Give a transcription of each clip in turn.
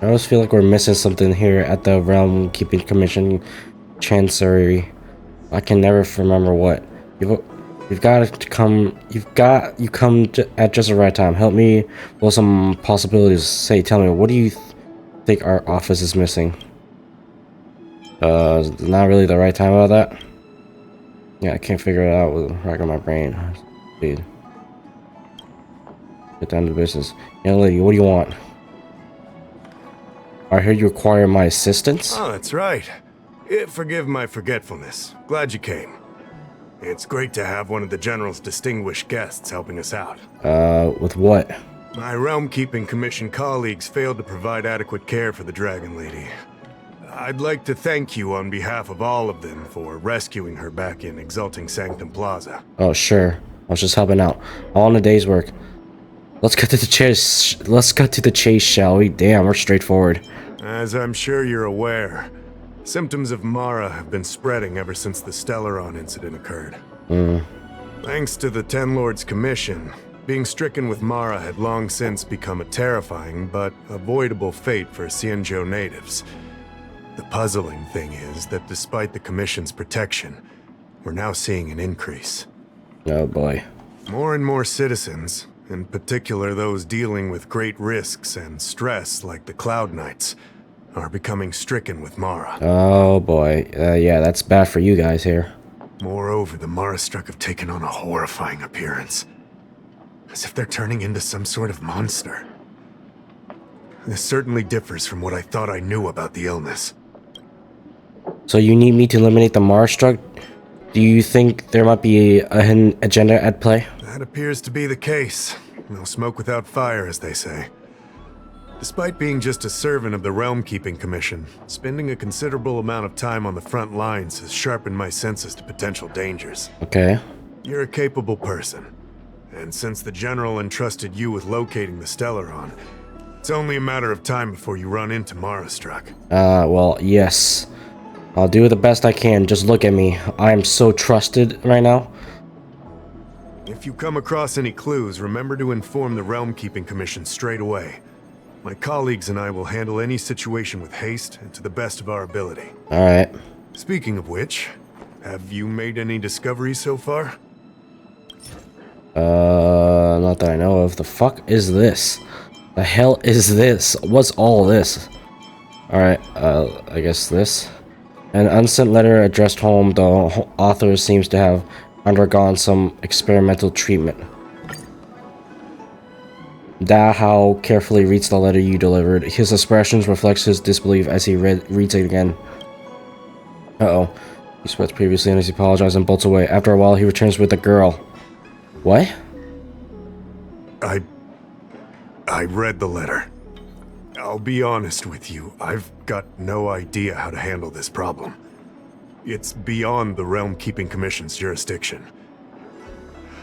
I always feel like we're missing something here at the Realm Keeping Commission Chancery. I can never remember what. You've got to come. You come at just the right time. Help me with some possibilities. Tell me, what do you think our office is missing? Not really the right time about that. Yeah, I can't figure it out with the rack of my brain. Dude. Get down to business. Young lady, what do you want? I heard you require my assistance? Oh, that's right. Forgive my forgetfulness. Glad you came. It's great to have one of the General's distinguished guests helping us out. With what? My Realm-Keeping Commission colleagues failed to provide adequate care for the Dragon Lady. I'd like to thank you on behalf of all of them for rescuing her back in Exalting Sanctum Plaza. Oh, sure. I was just helping out. All in a day's work. Let's cut to the chase. Let's cut to the chase, shall we? Damn, we're straightforward. As I'm sure you're aware, symptoms of Mara have been spreading ever since the Stellaron incident occurred. Thanks to the Ten Lords Commission, being stricken with Mara had long since become a terrifying but avoidable fate for Xianzhou natives. The puzzling thing is that despite the Commission's protection, we're now seeing an increase. Oh boy. More and more citizens, in particular those dealing with great risks and stress like the Cloud Knights, are becoming stricken with Mara. Oh boy. Yeah, that's bad for you guys here. Moreover, the Mara-struck have taken on a horrifying appearance. As if they're turning into some sort of monster. This certainly differs from what I thought I knew about the illness. So you need me to eliminate the Marstruck? Do you think there might be a hidden agenda at play? That appears to be the case. No smoke without fire, as they say. Despite being just a servant of the Realm Keeping Commission, spending a considerable amount of time on the front lines has sharpened my senses to potential dangers. Okay. You're a capable person. And since the General entrusted you with locating the Stellaron, it's only a matter of time before you run into Mara-struck. Well, yes. I'll do the best I can. Just look at me. I am so trusted right now. If you come across any clues, remember to inform the Realm Keeping Commission straight away. My colleagues and I will handle any situation with haste and to the best of our ability. Alright. Speaking of which, have you made any discoveries so far? Not that I know of. The fuck is this? The hell is this? What's all this? Alright, I guess this. An unsent letter addressed home. The author seems to have undergone some experimental treatment. Da Hao carefully reads the letter you delivered. His expressions reflects his disbelief as he reads it again. Uh-oh. He sweats previously and he apologizes and bolts away. After a while, he returns with a girl. What? I read the letter. I'll be honest with you, I've got no idea how to handle this problem. It's beyond the Realm Keeping Commission's jurisdiction.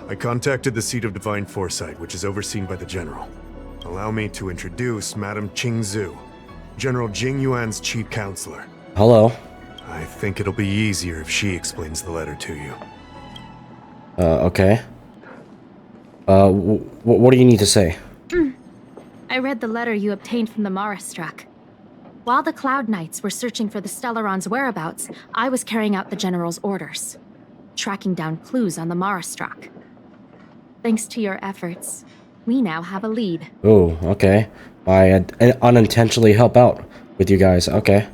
I contacted the Seat of Divine Foresight, which is overseen by the General. Allow me to introduce Madame Qingzhu, General Jing Yuan's chief counselor. Hello. I think it'll be easier if she explains the letter to you. Okay. What do you need to say? I read the letter you obtained from the Mara-struck. While the Cloud Knights were searching for the Stellaron's whereabouts, I was carrying out the General's orders, tracking down clues on the Mara-struck. Thanks to your efforts, we now have a lead. Oh, okay. I unintentionally help out with you guys. Okay.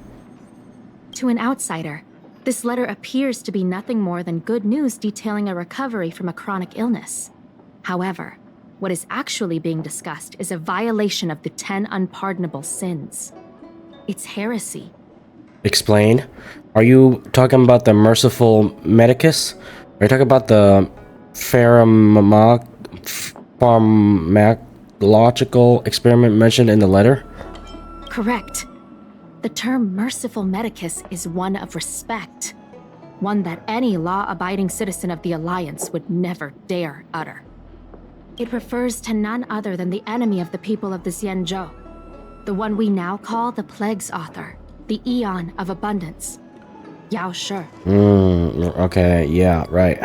To an outsider, this letter appears to be nothing more than good news detailing a recovery from a chronic illness. However, what is actually being discussed is a violation of the 10 unpardonable sins. It's heresy. Explain. Are you talking about the merciful Medicus? Are you talking about the pharmacological experiment mentioned in the letter? Correct. The term merciful Medicus is one of respect. One that any law-abiding citizen of the Alliance would never dare utter. It refers to none other than the enemy of the people of the Xianzhou. The one we now call the Plague's author. The Eon of Abundance. Yao Shi. Okay, yeah, right.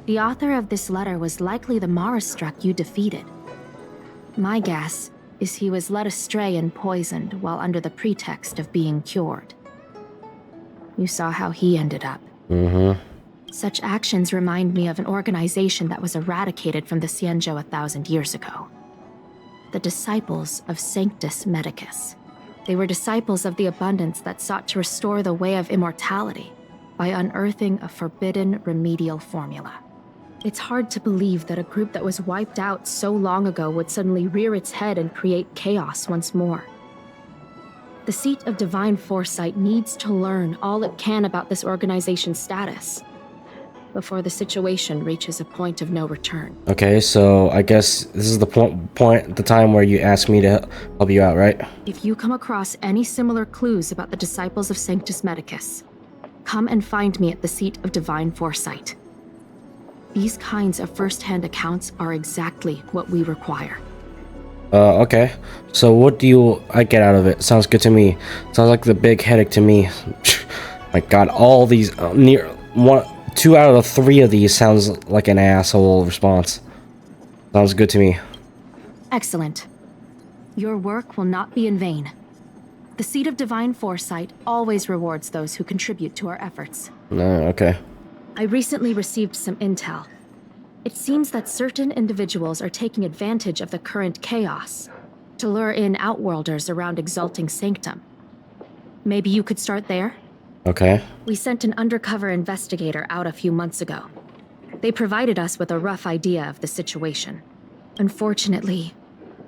The author of this letter was likely the Mara-struck you defeated. My guess is he was led astray and poisoned while under the pretext of being cured. You saw how he ended up. Mm-hmm. Such actions remind me of an organization that was eradicated from the Xianzhou 1,000 years ago. The disciples of Sanctus Medicus. They were disciples of the abundance that sought to restore the way of immortality by unearthing a forbidden remedial formula. It's hard to believe that a group that was wiped out so long ago would suddenly rear its head and create chaos once more. The Seat of Divine Foresight needs to learn all it can about this organization's status before the situation reaches a point of no return. Okay, so I guess this is the the time where you ask me to help you out, right? If you come across any similar clues about the disciples of Sanctus Medicus, come and find me at the Seat of Divine Foresight. These kinds of first-hand accounts are exactly what we require. Okay. So what do I get out of it? Sounds good to me. Sounds like the big headache to me. My god, all these, 2 out of the 3 of these sounds like an asshole response. Sounds good to me. Excellent. Your work will not be in vain. The Seat of Divine Foresight always rewards those who contribute to our efforts. Okay. I recently received some intel. It seems that certain individuals are taking advantage of the current chaos to lure in outworlders around Exalting Sanctum. Maybe you could start there? Okay. We sent an undercover investigator out a few months ago. They provided us with a rough idea of the situation. Unfortunately,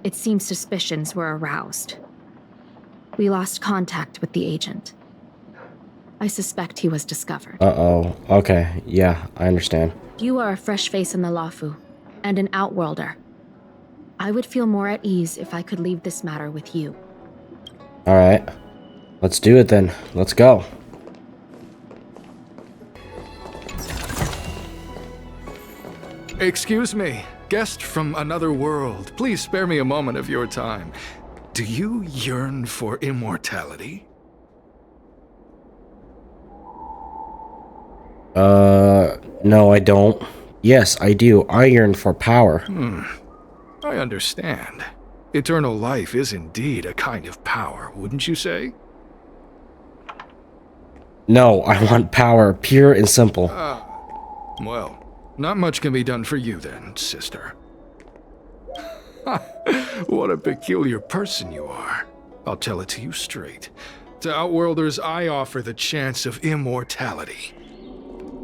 it seems suspicions were aroused. We lost contact with the agent. I suspect he was discovered. Uh-oh. Okay. Yeah, I understand. You are a fresh face in the Lafu, and an outworlder. I would feel more at ease if I could leave this matter with you. Alright. Let's do it then. Let's go. Excuse me, guest from another world. Please spare me a moment of your time. Do you yearn for immortality? No, I don't. Yes, I do. I yearn for power. I understand. Eternal life is indeed a kind of power, wouldn't you say? No, I want power, pure and simple. Well, not much can be done for you then, sister. What a peculiar person you are. I'll tell it to you straight. To Outworlders, I offer the chance of immortality.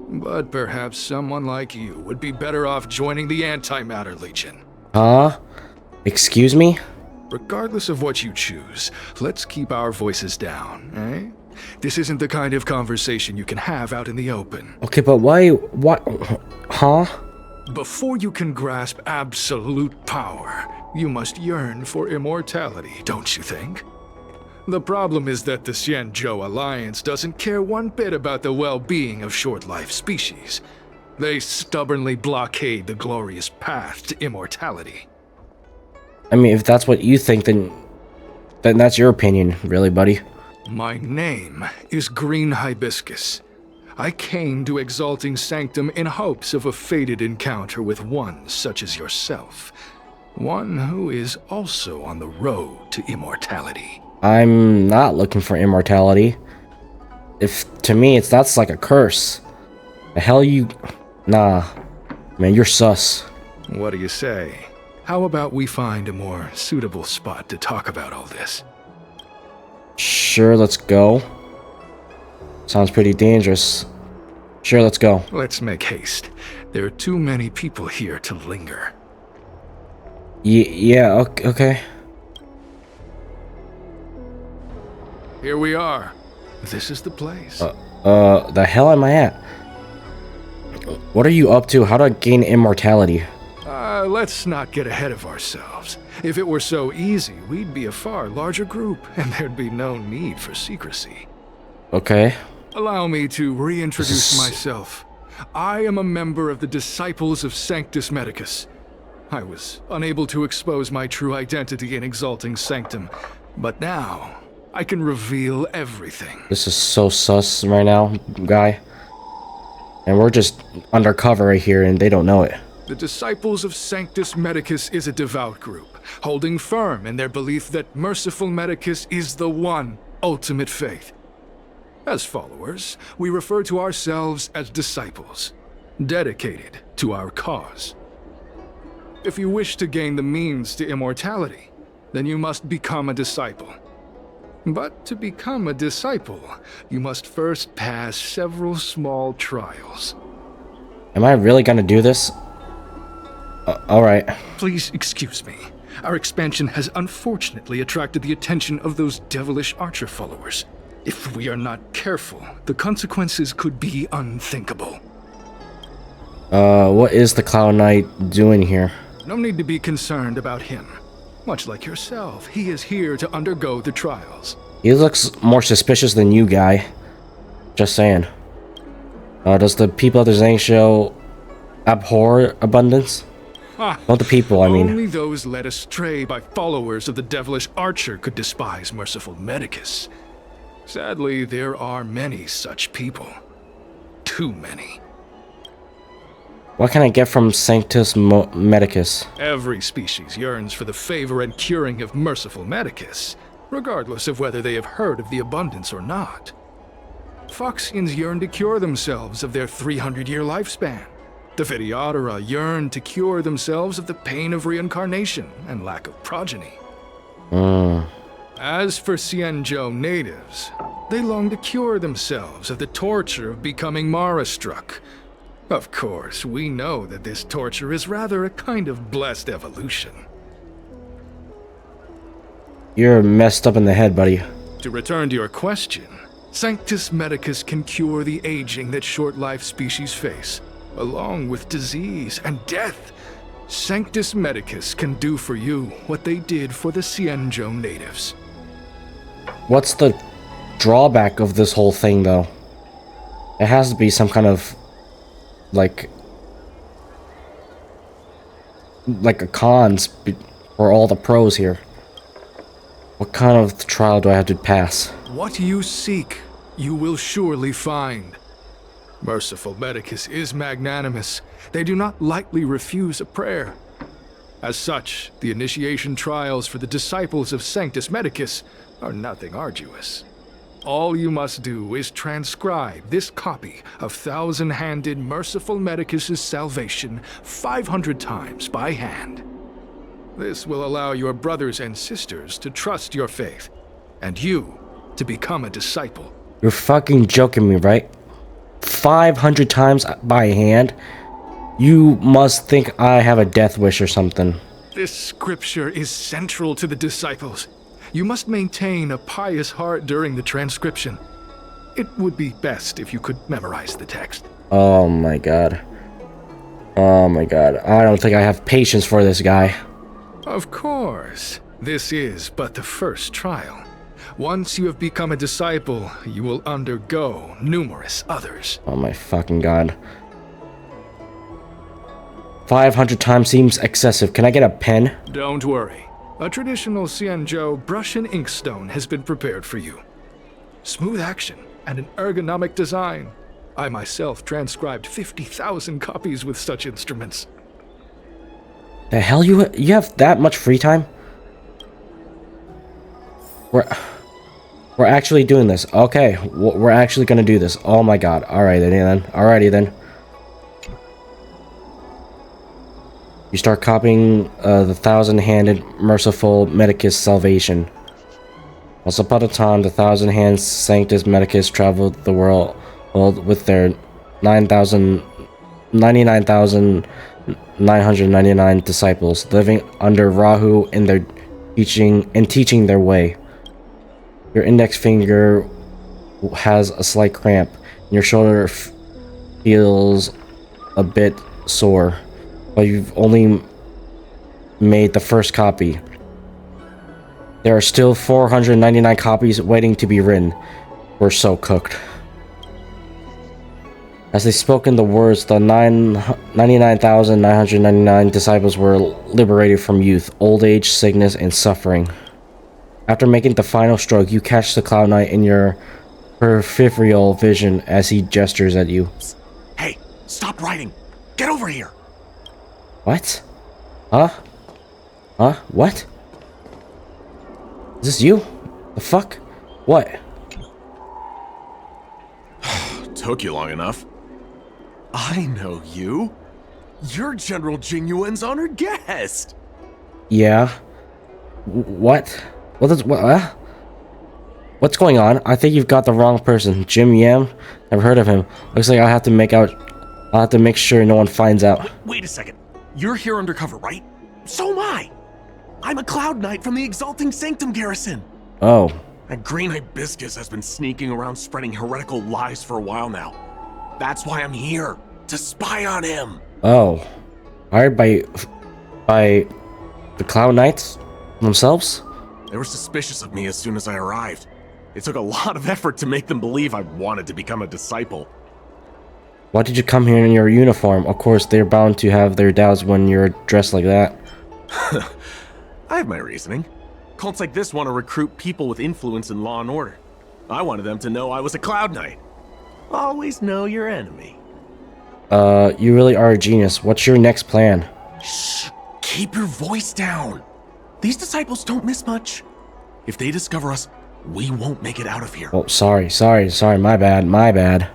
But perhaps someone like you would be better off joining the Antimatter Legion. Huh? Excuse me? Regardless of what you choose, let's keep our voices down, eh? This isn't the kind of conversation you can have out in the open. Okay, but why? Huh? Before you can grasp absolute power, you must yearn for immortality, don't you think? The problem is that the Xianzhou Alliance doesn't care one bit about the well-being of short-life species. They stubbornly blockade the glorious path to immortality. I mean, if that's what you think, then that's your opinion, really, buddy. My name is Green Hibiscus. I came to Exalting Sanctum in hopes of a fated encounter with one such as yourself. One who is also on the road to immortality. I'm not looking for immortality. To me, that's like a curse. The hell you... Nah. Man, you're sus. What do you say? How about we find a more suitable spot to talk about all this? Sure, let's go. Sounds pretty dangerous. Sure, let's go. Let's make haste. There are too many people here to linger. Yeah, okay. Here we are. This is the place. The hell am I at? What are you up to? How do I gain immortality? Let's not get ahead of ourselves. If it were so easy, we'd be a far larger group, and there'd be no need for secrecy. Okay. Allow me to reintroduce myself. I am a member of the Disciples of Sanctus Medicus. I was unable to expose my true identity in Exalting Sanctum, but now I can reveal everything. This is so sus right now, guy. And we're just undercover right here, and they don't know it. The disciples of Sanctus Medicus is a devout group, holding firm in their belief that merciful Medicus is the one ultimate faith. As followers, we refer to ourselves as disciples, dedicated to our cause. If you wish to gain the means to immortality, then you must become a disciple. But to become a disciple, you must first pass several small trials. Am I really gonna do this? Alright. Please excuse me. Our expansion has unfortunately attracted the attention of those devilish archer followers. If we are not careful, the consequences could be unthinkable. What is the Cloud Knight doing here? No need to be concerned about him. Much like yourself, he is here to undergo the trials. He looks more suspicious than you, guy. Just saying. Does the people of the Zhang show abhor abundance? Not the people, I mean. Only those led astray by followers of the devilish archer could despise merciful Medicus. Sadly, there are many such people. Too many. What can I get from Sanctus Medicus? Every species yearns for the favor and curing of merciful Medicus, regardless of whether they have heard of the abundance or not. Foxians yearn to cure themselves of their 300-year lifespan. The Videodara yearn to cure themselves of the pain of reincarnation and lack of progeny. As for Xianzhou natives, they long to cure themselves of the torture of becoming Mara-struck. Of course, we know that this torture is rather a kind of blessed evolution. You're messed up in the head, buddy. To return to your question, Sanctus Medicus can cure the aging that short-lived species face, along with disease and death. Sanctus Medicus can do for you what they did for the Xianzhou natives. What's the drawback of this whole thing, though? It has to be some kind of like a cons for all the pros here. What kind of trial do I have to pass? What you seek, you will surely find. Merciful Medicus is magnanimous. They do not lightly refuse a prayer. As such, the initiation trials for the disciples of Sanctus Medicus are nothing arduous. All you must do is transcribe this copy of thousand-handed Merciful Medicus's salvation 500 times by hand. This will allow your brothers and sisters to trust your faith, and you to become a disciple. You're fucking joking me, right? 500 times by hand? You must think I have a death wish or something. This scripture is central to the disciples. You must maintain a pious heart during the transcription. It would be best if you could memorize the text. Oh my god. Oh my god. I don't think I have patience for this guy. Of course. This is but the first trial. Once you have become a disciple, you will undergo numerous others. Oh my fucking god. 500 times seems excessive. Can I get a pen? Don't worry. A traditional Xianzhou brush and inkstone has been prepared for you. Smooth action and an ergonomic design. I myself transcribed 50,000 copies with such instruments. The hell, you have that much free time? We're actually doing this. Okay, we're actually gonna do this. Oh my god. Alrighty then. Alrighty then. You start copying the thousand-handed Merciful Medicus salvation. Once upon a time, the thousand-hand Sanctus Medicus traveled the world with their 99,999 disciples, living under Rahu in their teaching their way. Your index finger has a slight cramp, and your shoulder feels a bit sore. But you've only made the first copy. There are still 499 copies waiting to be written. We're so cooked. As they spoke in the words, the 99,999 disciples were liberated from youth, old age, sickness, and suffering. After making the final stroke, you catch the Cloud Knight in your peripheral vision as he gestures at you. Hey, stop writing! Get over here! What? Huh? Huh? What? Is this you? The fuck? What? Took you long enough. I know you. You're General Jingyuan's honored guest. Yeah. What? What's going on? I think you've got the wrong person. Jim Yam? Never heard of him. Looks like I'll have to make sure no one finds out. Wait a second. You're here undercover, right? So am I. I'm a Cloud Knight from the Exalting Sanctum garrison. Oh. That green hibiscus has been sneaking around spreading heretical lies for a while now. That's why I'm here, to spy on him. Oh. Hired by the Cloud Knights themselves? They were suspicious of me as soon as I arrived. It took a lot of effort to make them believe I wanted to become a disciple. Why did you come here in your uniform? Of course, they're bound to have their doubts when you're dressed like that. I have my reasoning. Cults like this want to recruit people with influence in law and order. I wanted them to know I was a Cloud Knight. Always know your enemy. You really are a genius. What's your next plan? Shh! Keep your voice down. These disciples don't miss much. If they discover us, we won't make it out of here. Oh, sorry, my bad.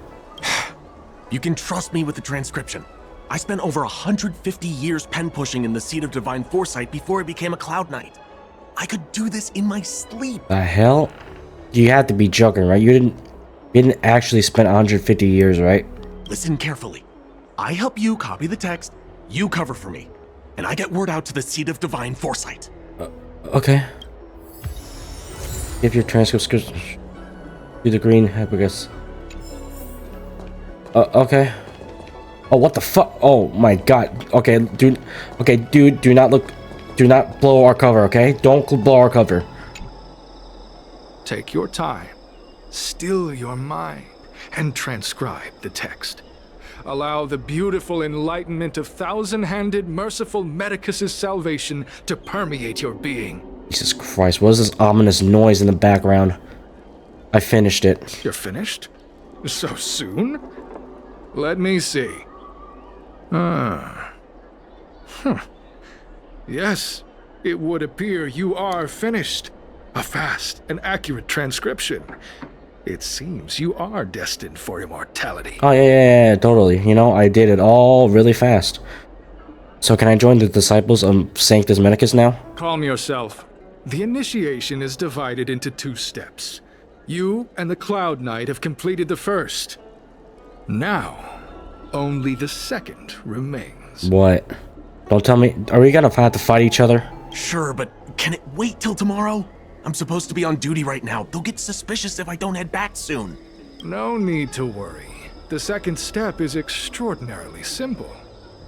You can trust me with the transcription. I spent over 150 years pen pushing in the Seat of Divine Foresight before I became a Cloud Knight. I could do this in my sleep. The hell? You had to be joking, right? You didn't actually spend 150 years, right? Listen carefully. I help you copy the text, you cover for me, and I get word out to the Seat of Divine Foresight. Okay. Give your transcripts to the green hibiscus. Okay. Oh, what the fuck? Oh my god. Okay, dude. Okay, dude, do not blow our cover, okay? Don't blow our cover. Take your time, still your mind, and transcribe the text. Allow the beautiful enlightenment of thousand-handed, merciful Medicus' salvation to permeate your being. Jesus Christ, what is this ominous noise in the background? I finished it. You're finished? So soon? Let me see. Yes, it would appear you are finished. A fast and accurate transcription. It seems you are destined for immortality. Oh, yeah, totally. You know, I did it all really fast. So can I join the disciples of Sanctus Medicus now? Calm yourself. The initiation is divided into 2 steps. You and the Cloud Knight have completed the first. Now, only the second remains. What? Don't tell me. Are we gonna have to fight each other? Sure, but can it wait till tomorrow? I'm supposed to be on duty right now. They'll get suspicious if I don't head back soon. No need to worry. The second step is extraordinarily simple.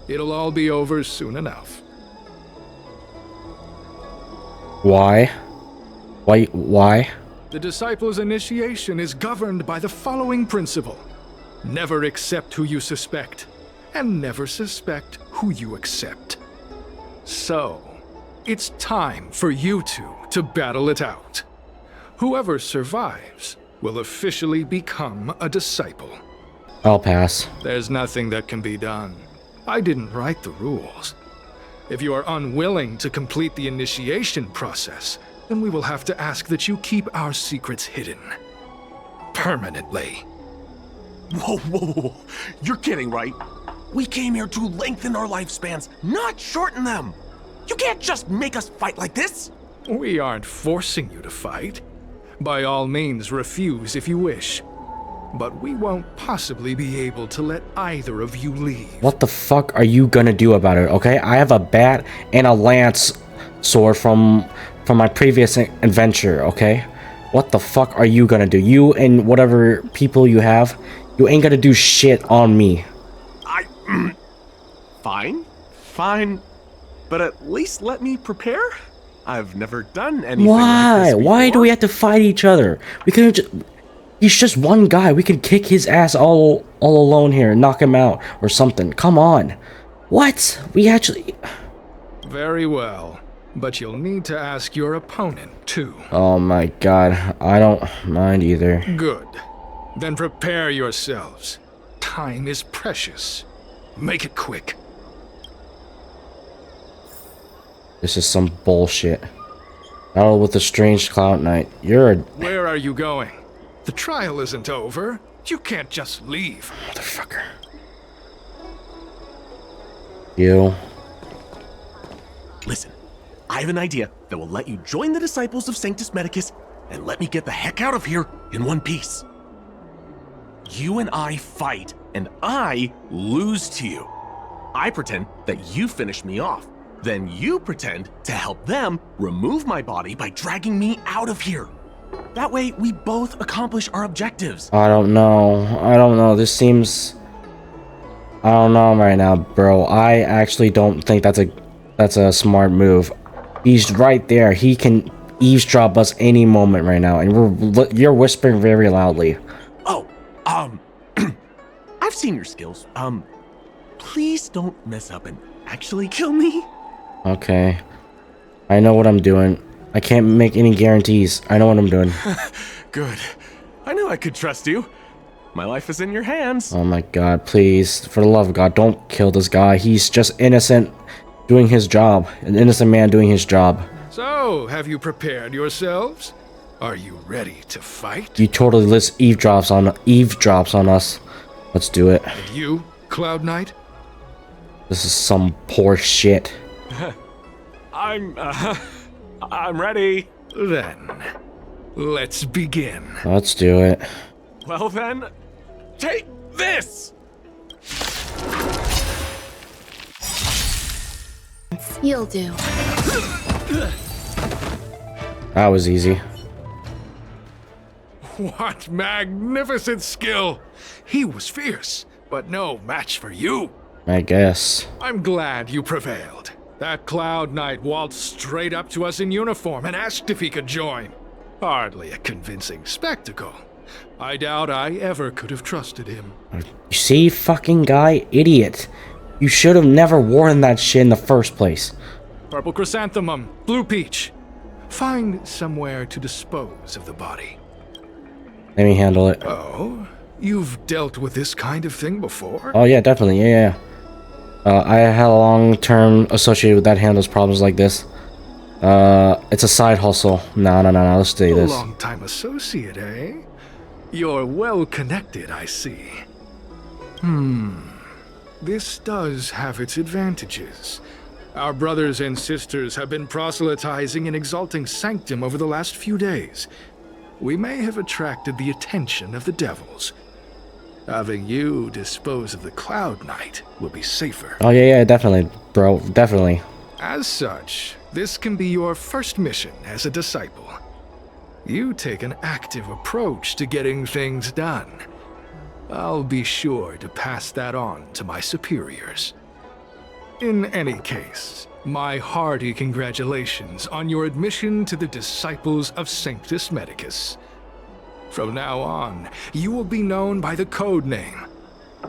It'll all be over soon enough. Why? Why? The disciple's initiation is governed by the following principle. Never accept who you suspect, and never suspect who you accept. So, it's time for you two to battle it out. Whoever survives will officially become a disciple. I'll pass. There's nothing that can be done. I didn't write the rules. If you are unwilling to complete the initiation process, then we will have to ask that you keep our secrets hidden. Permanently. Whoa. You're kidding, right? We came here to lengthen our lifespans, not shorten them. You can't just make us fight like this. We aren't forcing you to fight. By all means, refuse if you wish. But we won't possibly be able to let either of you leave. What the fuck are you gonna do about it, okay? I have a bat and a lance sword from my previous adventure, okay? What the fuck are you gonna do? You and whatever people you have, you ain't gonna do shit on me. Fine. But at least let me prepare. I've never done anything Why? like this before. Why do we have to fight each other? We could just... He's just one guy. We could kick his ass all alone here and knock him out or something. Come on. What? We actually... Very well. But you'll need to ask your opponent, too. Oh my god. I don't mind either. Good. Then prepare yourselves. Time is precious. Make it quick. This is some bullshit. Battle with the strange Cloud Knight. You're a Where are you going? The trial isn't over. You can't just leave. motherfucker. You. Listen, I have an idea that will let you join the disciples of Sanctus Medicus and let me get the heck out of here in one piece. You and I fight, and I lose to you. I pretend that you finish me off. Then you pretend to help them remove my body by dragging me out of here. That way, we both accomplish our objectives. I don't know. This seems... I don't know right now, bro. I actually don't think that's a smart move. He's right there. He can eavesdrop us any moment right now, and you're whispering very loudly. Oh, I've seen your skills. Please don't mess up and actually kill me. Okay. I know what I'm doing. I can't make any guarantees. I know what I'm doing. Good. I knew I could trust you. My life is in your hands. Oh my god, please. For the love of God, don't kill this guy. He's just innocent doing his job. An innocent man doing his job. So, have you prepared yourselves? Are you ready to fight? You totally eavesdrops on us. Let's do it. And you, Cloud Knight? This is some poor shit. I'm ready. Then, let's begin. Let's do it. Well then, take this! You'll do. That was easy. What magnificent skill! He was fierce, but no match for you. I guess. I'm glad you prevailed. That Cloud Knight waltzed straight up to us in uniform and asked if he could join. Hardly a convincing spectacle. I doubt I ever could have trusted him. You see, fucking guy? Idiot. You should have never worn that shit in the first place. Purple chrysanthemum, blue peach. Find somewhere to dispose of the body. Let me handle it. Oh, you've dealt with this kind of thing before? Oh yeah, definitely. Yeah. I had a long-term associated with that handles problems like this. It's a side hustle. No. Let's do this. A long-time associate, eh? You're well connected, I see. This does have its advantages. Our brothers and sisters have been proselytizing and exalting Sanctum over the last few days. We may have attracted the attention of the devils. Having you dispose of the Cloud Knight will be safer. Oh yeah, definitely, bro. Definitely. As such, this can be your first mission as a disciple. You take an active approach to getting things done. I'll be sure to pass that on to my superiors. In any case, my hearty congratulations on your admission to the Disciples of Sanctus Medicus. From now on, you will be known by the code name,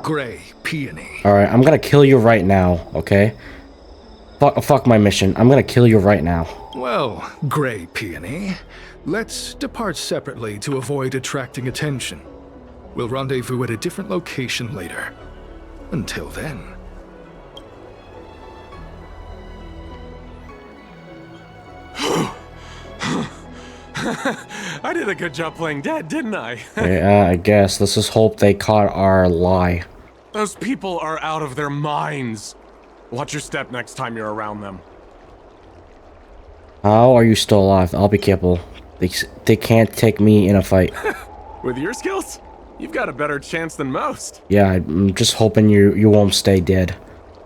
Gray Peony. Alright, I'm gonna kill you right now, okay? Fuck my mission. I'm gonna kill you right now. Well, Gray Peony, let's depart separately to avoid attracting attention. We'll rendezvous at a different location later. Until then. I did a good job playing dead, didn't I? Yeah, I guess. Let's just hope they caught our lie. Those people are out of their minds. Watch your step next time you're around them. How are you still alive? I'll be careful. They can't take me in a fight. With your skills, you've got a better chance than most. Yeah, I'm just hoping you won't stay dead.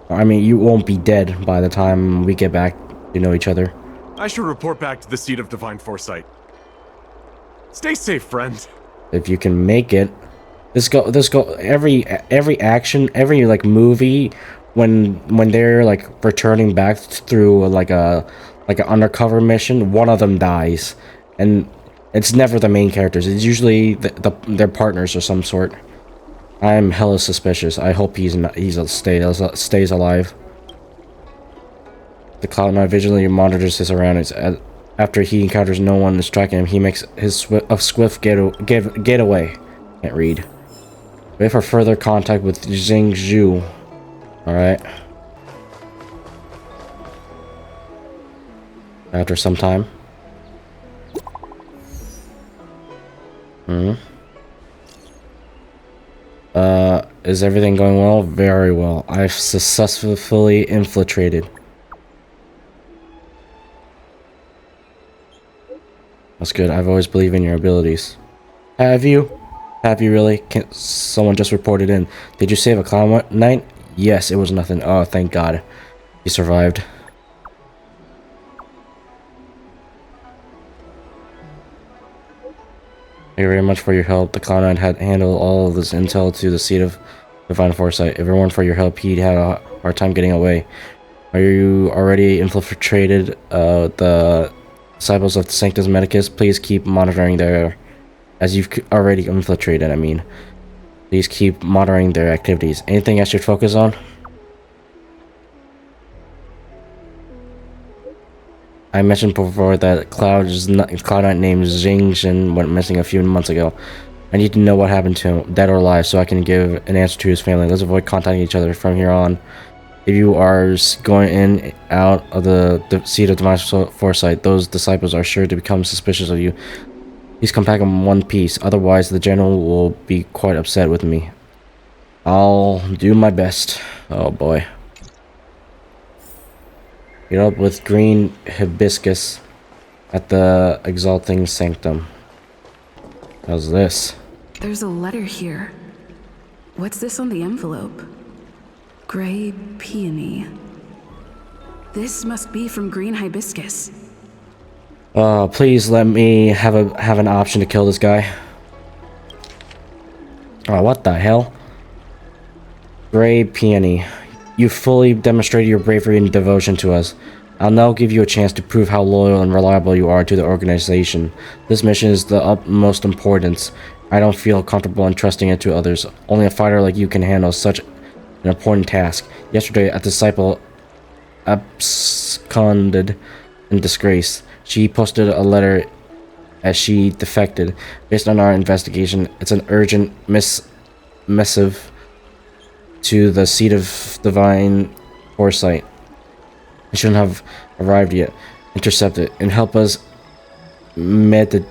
I mean, you won't be dead by the time we get back to know each other. I should report back to the seat of divine foresight. Stay safe, friend. If you can make it. This go every action, every like movie when they're like returning back through like an undercover mission, one of them dies. And it's never the main characters. It's usually their partners or some sort. I'm hella suspicious. I hope stays alive. The Cloud Knight vigilantly monitors his surroundings. After he encounters no one is tracking him, he makes his swift getaway. Can't read. Wait for further contact with Zhou. Alright. After some time. Is everything going well? Very well. I've successfully infiltrated. That's good. I've always believed in your abilities. Have you? Have you really? Someone just reported in. Did you save a clown knight? Yes, it was nothing. Oh, thank God. You survived. Thank you very much for your help. The Cloud Knight had handled all of this intel to the seat of divine foresight. If it weren't for your help, he'd had a hard time getting away. Are you already infiltrated the disciples of Sanctus Medicus? Please keep monitoring their... As you've already infiltrated, I mean. Please keep monitoring their activities. Anything I should focus on? I mentioned before that Cloud Knight named Xing went missing a few months ago. I need to know what happened to him, dead or alive, so I can give an answer to his family. Let's avoid contacting each other from here on. If you are going in out of the seat of divine foresight, those disciples are sure to become suspicious of you. Please come back in one piece, otherwise the general will be quite upset with me. I'll do my best. Oh boy. Meet up with green hibiscus at the exalting sanctum. How's this? There's a letter here. What's this on the envelope? Gray peony. This must be from green hibiscus. Please let me have an option to kill this guy. Oh, what the hell? Gray peony. You fully demonstrated your bravery and devotion to us. I'll now give you a chance to prove how loyal and reliable you are to the organization. This mission is the utmost importance. I don't feel comfortable entrusting it to others. Only a fighter like you can handle such an important task. Yesterday, a disciple absconded in disgrace. She posted a letter as she defected. Based on our investigation, it's an urgent missive to the seat of divine foresight. It shouldn't have arrived yet. Intercept it and help us mitigate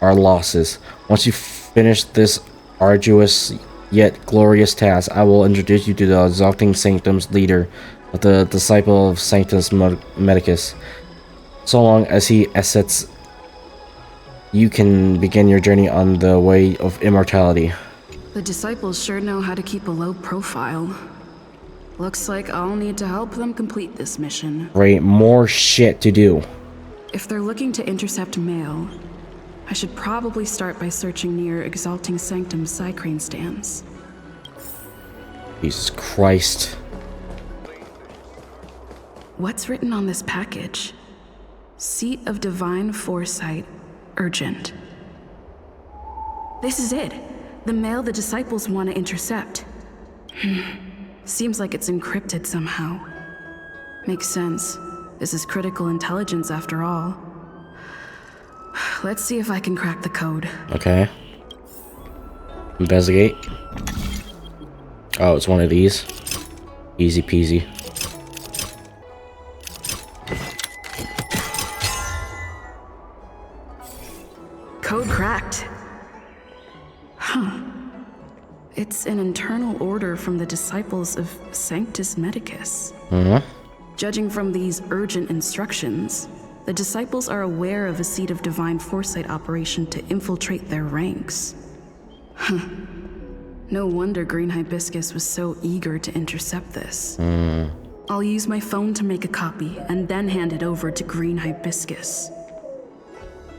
our losses. Once you finish this arduous yet glorious task, I will introduce you to the exalting sanctum's leader, the disciple of Sanctus Medicus. So long as he assets, you can begin your journey on the way of immortality. The disciples sure know how to keep a low profile. Looks like I'll need to help them complete this mission. Great, more shit to do. If they're looking to intercept mail, I should probably start by searching near Exalting Sanctum's Cycrane stands. Jesus Christ. What's written on this package? Seat of Divine Foresight, urgent. This is it. The mail the disciples want to intercept. Seems like it's encrypted somehow. Makes sense. This is critical intelligence after all. Let's see if I can crack the code. Okay. Investigate. Oh, it's one of these. Easy peasy. Code cracked. Huh. It's an internal order from the disciples of Sanctus Medicus. Judging from these urgent instructions, the disciples are aware of a seat of divine foresight operation to infiltrate their ranks. No wonder Green Hibiscus was so eager to intercept this. I'll use my phone to make a copy and then hand it over to Green Hibiscus.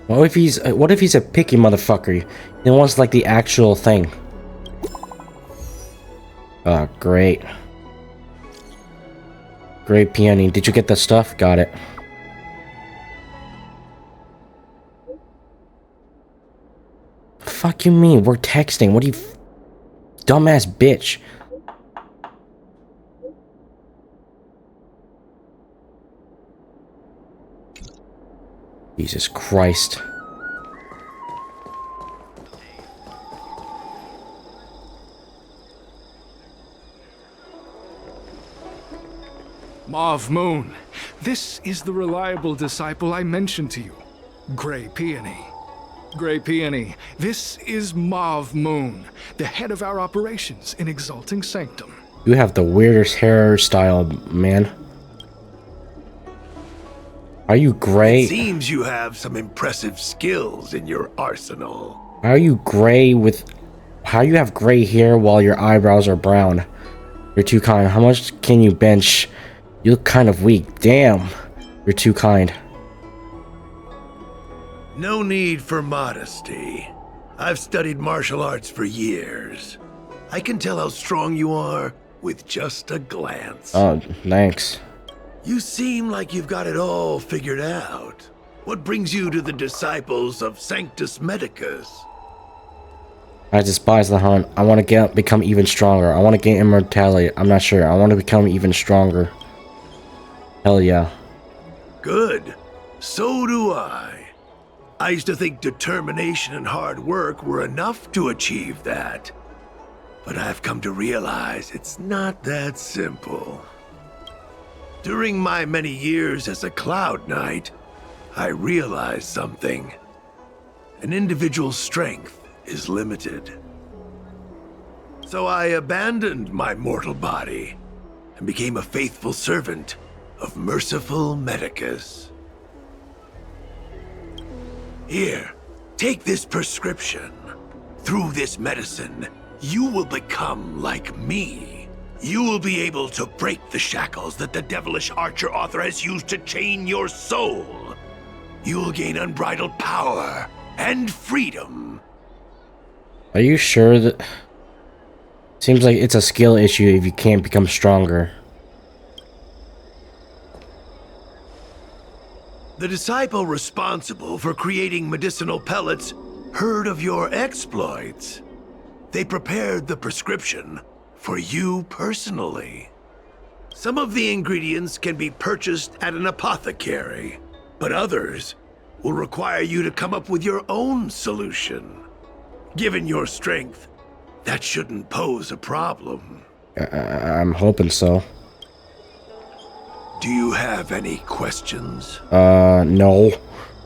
What if he's a picky motherfucker? He wants like the actual thing. Oh, great. Great peony. Did you get the stuff? Got it. Fuck you mean? We're texting. What do you... Dumbass bitch. Jesus Christ. Mauve Moon, this is the reliable disciple I mentioned to you, Grey Peony. Grey Peony, this is Mauve Moon, the head of our operations in Exalting Sanctum. You have the weirdest hairstyle, man. Are you gray? It seems you have some impressive skills in your arsenal. How are you gray with... How you have gray hair while your eyebrows are brown? You're too kind. How much can you bench? You look kind of weak. Damn. You're too kind. No need for modesty. I've studied martial arts for years. I can tell how strong you are with just a glance. Oh, thanks. You seem like you've got it all figured out. What brings you to the disciples of Sanctus Medicus? I despise the hunt. I want to become even stronger. I want to gain immortality. I'm not sure. I want to become even stronger. Hell yeah. Good. So do I. I used to think determination and hard work were enough to achieve that. But I've come to realize it's not that simple. During my many years as a Cloud Knight, I realized something. An individual's strength is limited. So I abandoned my mortal body and became a faithful servant of merciful Medicus. Here, take this prescription. Through this medicine, you will become like me. You will be able to break the shackles that the devilish archer author has used to chain your soul. You will gain unbridled power and freedom. Are you sure that... Seems like it's a skill issue if you can't become stronger. The disciple responsible for creating medicinal pellets heard of your exploits. They prepared the prescription for you personally. Some of the ingredients can be purchased at an apothecary, but others will require you to come up with your own solution. Given your strength, that shouldn't pose a problem. I'm hoping so. Do you have any questions? No.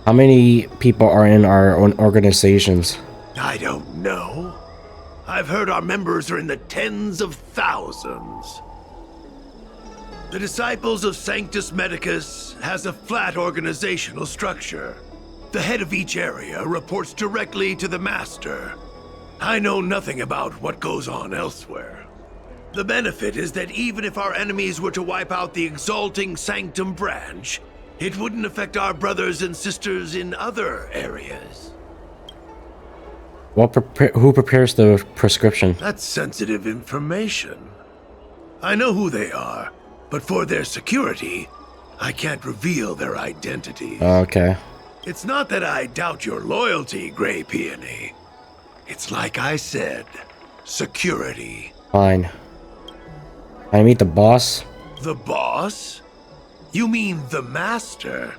How many people are in our own organizations? I don't know. I've heard our members are in the tens of thousands. The Disciples of Sanctus Medicus has a flat organizational structure. The head of each area reports directly to the Master. I know nothing about what goes on elsewhere. The benefit is that even if our enemies were to wipe out the Exalting Sanctum branch, it wouldn't affect our brothers and sisters in other areas. Who prepares the prescription? That's sensitive information. I know who they are, but for their security, I can't reveal their identities. Okay. It's not that I doubt your loyalty, Grey Peony. It's like I said, security. Fine. Can I meet the boss? The boss? You mean the Master?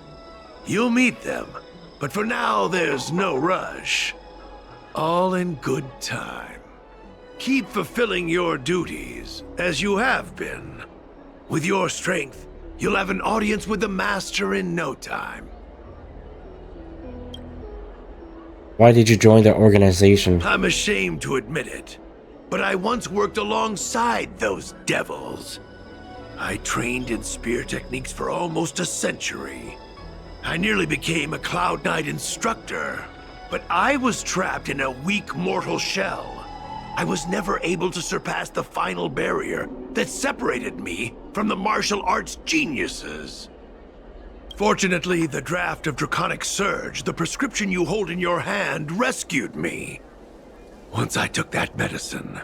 You'll meet them, but for now there's no rush. All in good time. Keep fulfilling your duties, as you have been. With your strength, you'll have an audience with the Master in no time. Why did you join the organization? I'm ashamed to admit it, but I once worked alongside those devils. I trained in spear techniques for almost a century. I nearly became a Cloud Knight instructor, but I was trapped in a weak mortal shell. I was never able to surpass the final barrier that separated me from the martial arts geniuses. Fortunately, the draft of Draconic Surge, the prescription you hold in your hand, rescued me. Once I took that medicine,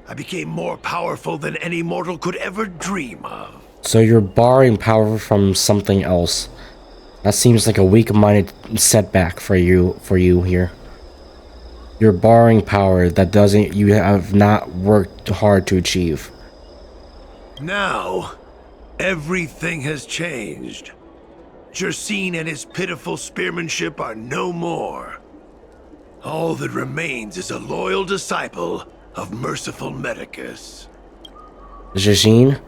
I became more powerful than any mortal could ever dream of. So you're borrowing power from something else. That seems like a weak-minded setback for you here. You're borrowing power that you have not worked hard to achieve. Now, everything has changed. Jersine and his pitiful spearmanship are no more. All that remains is a loyal disciple of merciful Medicus. Jersine?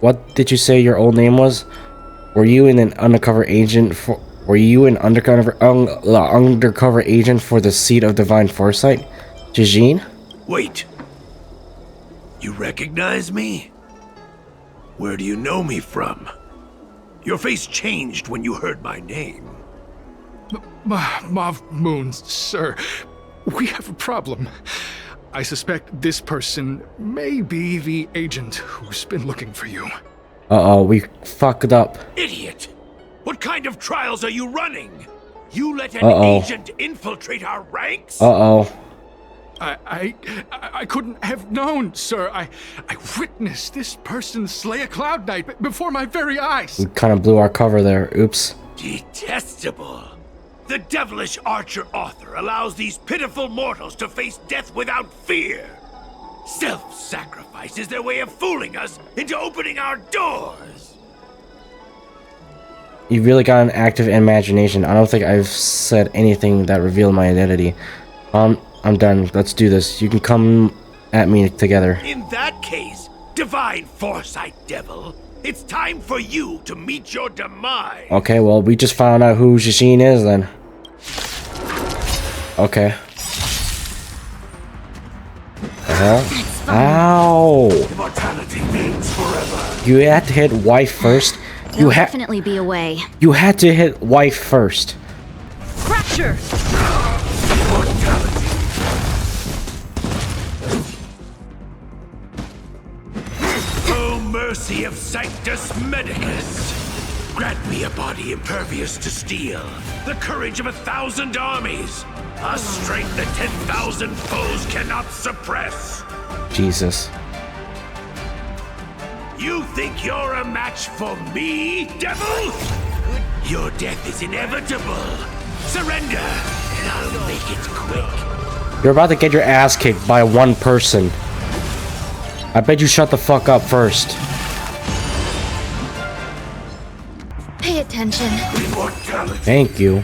What did you say your old name was? Were you an undercover agent for? Were you an undercover agent for the Seed of Divine Foresight, Jijin? Wait. You recognize me? Where do you know me from? Your face changed when you heard my name. Mav Moon, sir. We have a problem. I suspect this person may be the agent who's been looking for you. Uh-oh, we fucked up. Idiot! What kind of trials are you running? You let an agent infiltrate our ranks? Uh-oh. I couldn't have known, sir. I witnessed this person slay a Cloud Knight before my very eyes. We kind of blew our cover there. Oops. Detestable. The devilish archer author allows these pitiful mortals to face death without fear. Self-sacrifice is their way of fooling us into opening our doors. You've really got an active imagination. I don't think I've said anything that revealed my identity. I'm done. Let's do this. You can come at me together. In that case, Divine Foresight Devil, it's time for you to meet your demise. Okay, well, we just found out who Jijin is then. Okay. The hell? Ow! Immortality means forever. You had to hit wife first. There'll definitely be a way. You had to hit wife first. Fracture! Immortality. Oh, mercy of Sanctus Medicus. Grant me a body impervious to steel, the courage of 1,000 armies, a strength that 10,000 foes cannot suppress. Jesus. You think you're a match for me, devil? Your death is inevitable. Surrender, and I'll make it quick. You're about to get your ass kicked by one person. I bet you shut the fuck up first. Pay attention. Immortality. Thank you.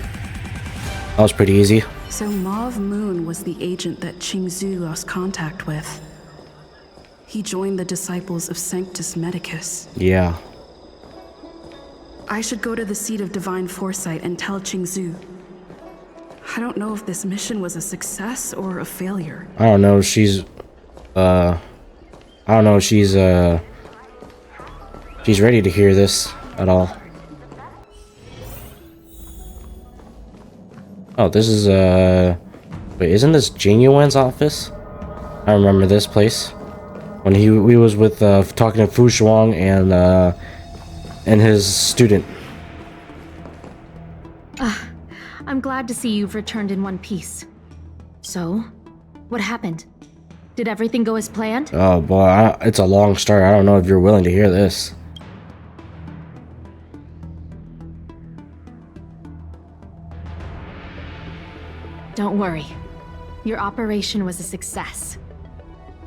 That was pretty easy. So Mav Moon was the agent that Qingzhu lost contact with. He joined the disciples of Sanctus Medicus. Yeah. I should go to the Seed of Divine Foresight and tell Qingzhu. I don't know if this mission was a success or a failure. I don't know. She's ready to hear this at all. Oh, this is wait, isn't this Genuine's office? I remember this place when he was with talking to Fu Shuang and his student. I'm glad to see you've returned in one piece. So, what happened? Did everything go as planned? Oh boy, it's a long story. I don't know if you're willing to hear this. Don't worry. Your operation was a success.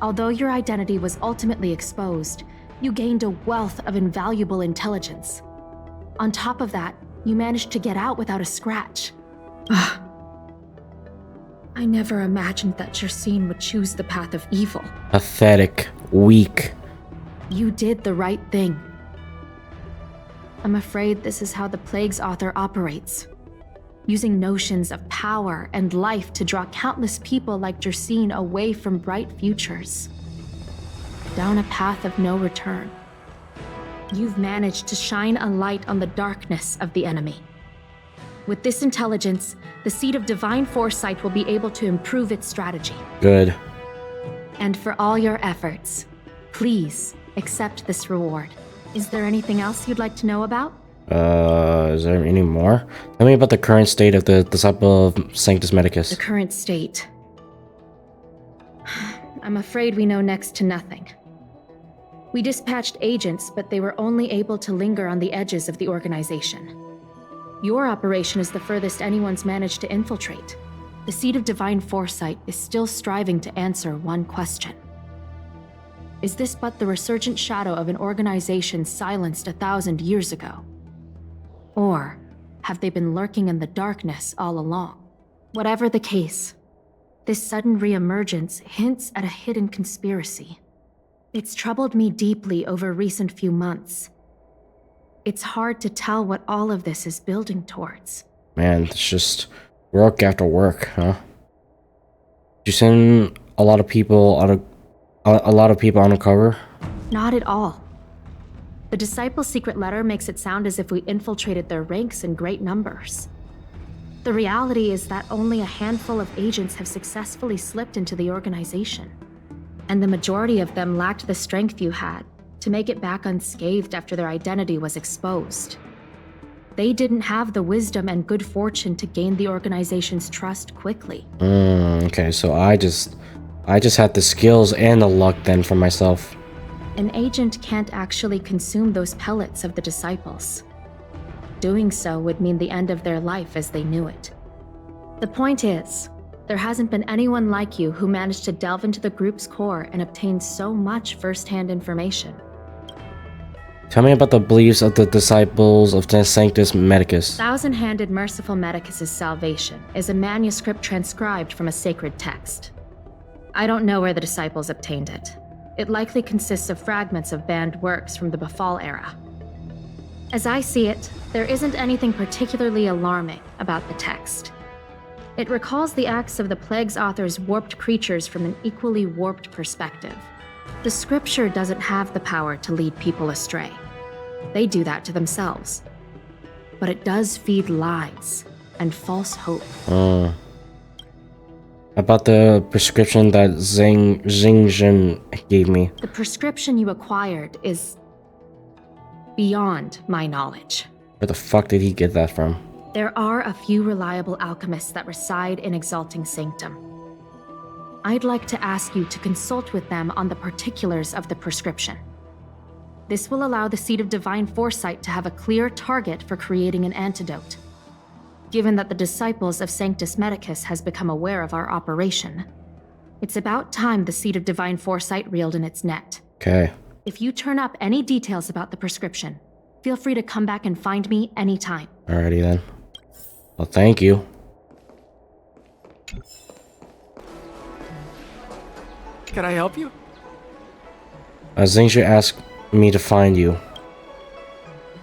Although your identity was ultimately exposed, you gained a wealth of invaluable intelligence. On top of that, you managed to get out without a scratch. I never imagined that Jijin would choose the path of evil. Pathetic. Weak. You did the right thing. I'm afraid this is how the Plague's author operates. Using notions of power and life to draw countless people like Jijin away from bright futures. Down a path of no return. You've managed to shine a light on the darkness of the enemy. With this intelligence, the Seed of Divine Foresight will be able to improve its strategy. Good. And for all your efforts, please accept this reward. Is there anything else you'd like to know about? Is there any more? Tell me about the current state of the Disciple of Sanctus Medicus. The current state. I'm afraid we know next to nothing. We dispatched agents, but they were only able to linger on the edges of the organization. Your operation is the furthest anyone's managed to infiltrate. The Seed of Divine Foresight is still striving to answer one question. Is this but the resurgent shadow of an organization silenced 1,000 years ago? Or have they been lurking in the darkness all along? Whatever the case, this sudden reemergence hints at a hidden conspiracy. It's troubled me deeply over recent few months. It's hard to tell what all of this is building towards. Man, it's just work after work, huh? You send a lot of people on a lot of people on a cover? Not at all. The Disciples' secret letter makes it sound as if we infiltrated their ranks in great numbers. The reality is that only a handful of agents have successfully slipped into the organization, and the majority of them lacked the strength you had to make it back unscathed after their identity was exposed. They didn't have the wisdom and good fortune to gain the organization's trust quickly. Okay, so I just had the skills and the luck then for myself. An agent can't actually consume those pellets of the Disciples. Doing so would mean the end of their life as they knew it. The point is, there hasn't been anyone like you who managed to delve into the group's core and obtain so much first-hand information. Tell me about the beliefs of the disciples of the Sanctus Medicus. Thousand-handed Merciful Medicus' salvation is a manuscript transcribed from a sacred text. I don't know where the disciples obtained it. It likely consists of fragments of banned works from the Befall era. As I see it, there isn't anything particularly alarming about the text. It recalls the acts of the Plague's author's warped creatures from an equally warped perspective. The scripture doesn't have the power to lead people astray. They do that to themselves. But it does feed lies and false hope. About the prescription that Xingzhen gave me. The prescription you acquired is beyond my knowledge. Where the fuck did he get that from? There are a few reliable alchemists that reside in Exalting Sanctum. I'd like to ask you to consult with them on the particulars of the prescription. This will allow the Seed of Divine Foresight to have a clear target for creating an antidote. Given that the disciples of Sanctus Medicus has become aware of our operation, it's about time the Seed of Divine Foresight reeled in its net. Okay. If you turn up any details about the prescription, feel free to come back and find me anytime. Alrighty then. Well, thank you. Can I help you? Xingzhen asked me to find you.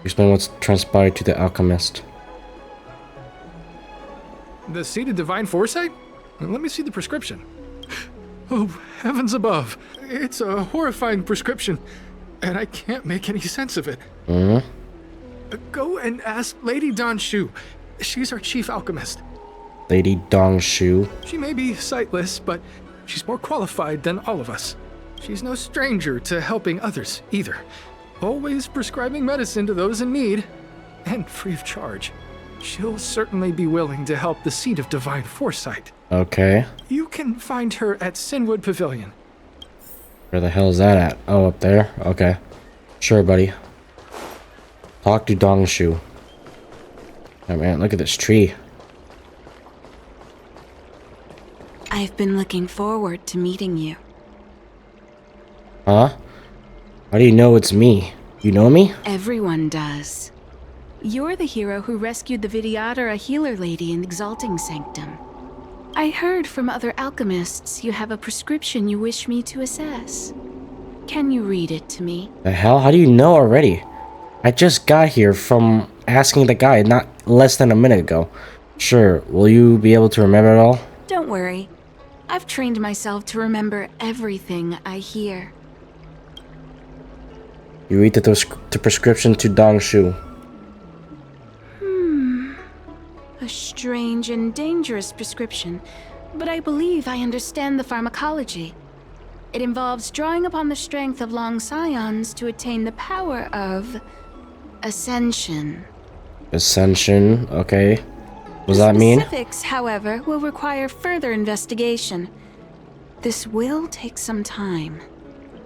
Explain what's transpired to the alchemist. The Seed of Divine Foresight? Let me see the prescription. Oh, heavens above. It's a horrifying prescription, and I can't make any sense of it. Go and ask Lady Dan Shu. She's our chief alchemist. Lady Dan Shu. She may be sightless, but she's more qualified than all of us. She's no stranger to helping others, either. Always prescribing medicine to those in need, and free of charge. She'll certainly be willing to help the Seed of Divine Foresight. Okay. You can find her at Sinwood Pavilion. Where the hell is that at? Oh, up there? Okay. Sure, buddy. Talk to Dan Shu. Oh man, look at this tree. I've been looking forward to meeting you. Huh? How do you know it's me? You know me? Everyone does. You're the hero who rescued the Vidyadhara healer lady in Exalting Sanctum. I heard from other alchemists you have a prescription you wish me to assess. Can you read it to me? The hell? How do you know already? I just got here from asking the guy not less than a minute ago. Sure, will you be able to remember it all? Don't worry. I've trained myself to remember everything I hear. You read the prescription to Dan Shu. A strange and dangerous prescription, but I believe I understand the pharmacology. It involves drawing upon the strength of long scions to attain the power of ascension. Ascension, okay. What does that mean? Specifics, however, will require further investigation. This will take some time.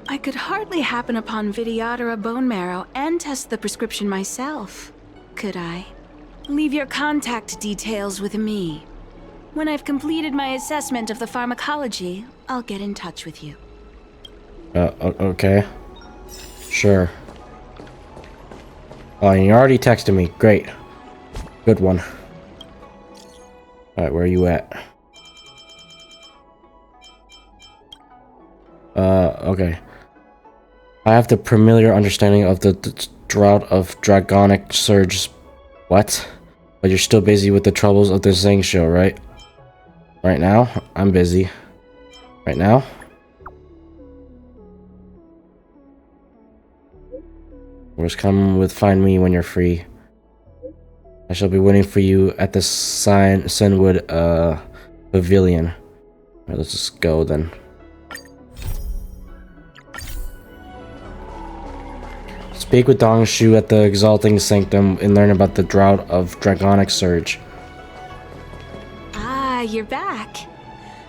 I could hardly happen upon Vidyadhara bone marrow and test the prescription myself, could I? Leave your contact details with me. When I've completed my assessment of the pharmacology, I'll get in touch with you. Okay. Sure. Oh, and you already texted me. Great. Good one. Alright, where are you at? Okay. I have the familiar understanding of the drought of dragonic surge. What? But you're still busy with the troubles of the Zing show, right? Right now? I'm busy. Right now? Just come with find me when you're free. I shall be waiting for you at the Sunwood Pavilion. Alright, let's just go then. Speak with Dan Shu at the Exalting Sanctum and learn about the drought of Dragonic Surge. Ah, you're back.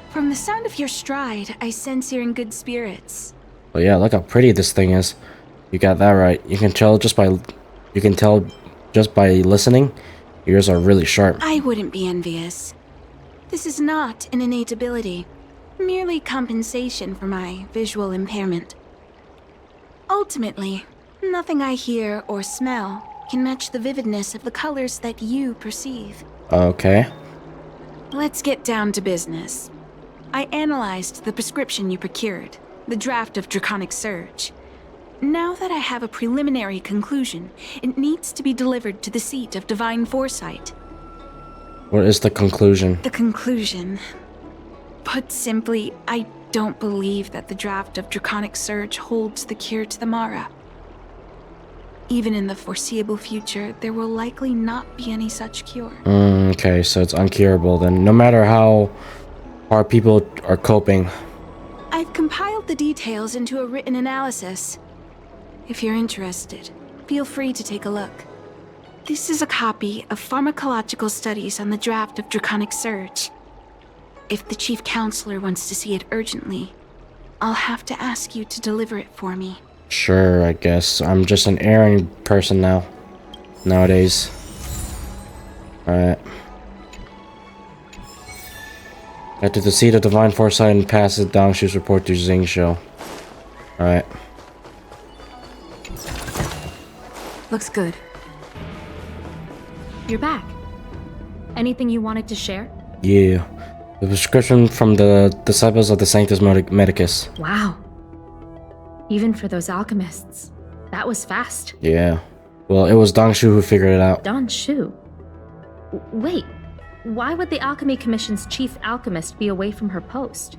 From the sound of your stride, I sense you're in good spirits. Well, yeah, look how pretty this thing is. You got that right. You can tell just by listening. Ears are really sharp. I wouldn't be envious. This is not an innate ability, merely compensation for my visual impairment. Ultimately, nothing I hear or smell can match the vividness of the colors that you perceive. Okay. Let's get down to business. I analyzed the prescription you procured, the draft of Draconic Surge. Now that I have a preliminary conclusion, it needs to be delivered to the seat of Divine Foresight. What is the conclusion? The conclusion. Put simply, I don't believe that the draft of Draconic Surge holds the cure to the Mara. Even in the foreseeable future, there will likely not be any such cure. Okay, so it's uncurable then. No matter how hard people are coping. I've compiled the details into a written analysis. If you're interested, feel free to take a look. This is a copy of pharmacological studies on the draft of Draconic Surge. If the Chief Counselor wants to see it urgently, I'll have to ask you to deliver it for me. Sure, I guess. I'm just an errand person nowadays. Alright. Head to the seat of Divine Foresight and pass the Dan Shu's report to Zing Show. Alright. Looks good. You're back. Anything you wanted to share? Yeah. The prescription from the disciples of the Sanctus Medicus. Wow. Even for those alchemists, that was fast. Yeah. Well, it was Dan Shu who figured it out. Dan Shu? Wait, why would the Alchemy Commission's chief alchemist be away from her post?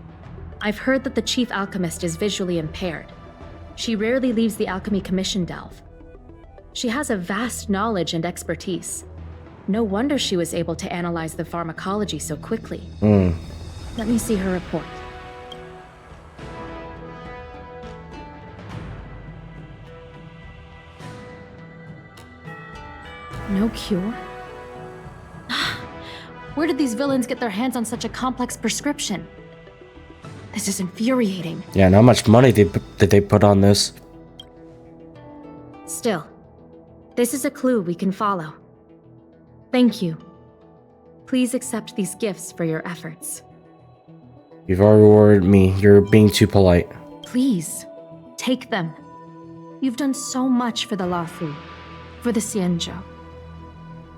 I've heard that the chief alchemist is visually impaired. She rarely leaves the Alchemy Commission delve. She has a vast knowledge and expertise. No wonder she was able to analyze the pharmacology so quickly. Let me see her report. No cure? Where did these villains get their hands on such a complex prescription? This is infuriating. Yeah, and how much money did they put on this? Still, this is a clue we can follow. Thank you. Please accept these gifts for your efforts. You've already rewarded me. You're being too polite. Please, take them. You've done so much for the Lafu, for the Xianzhou.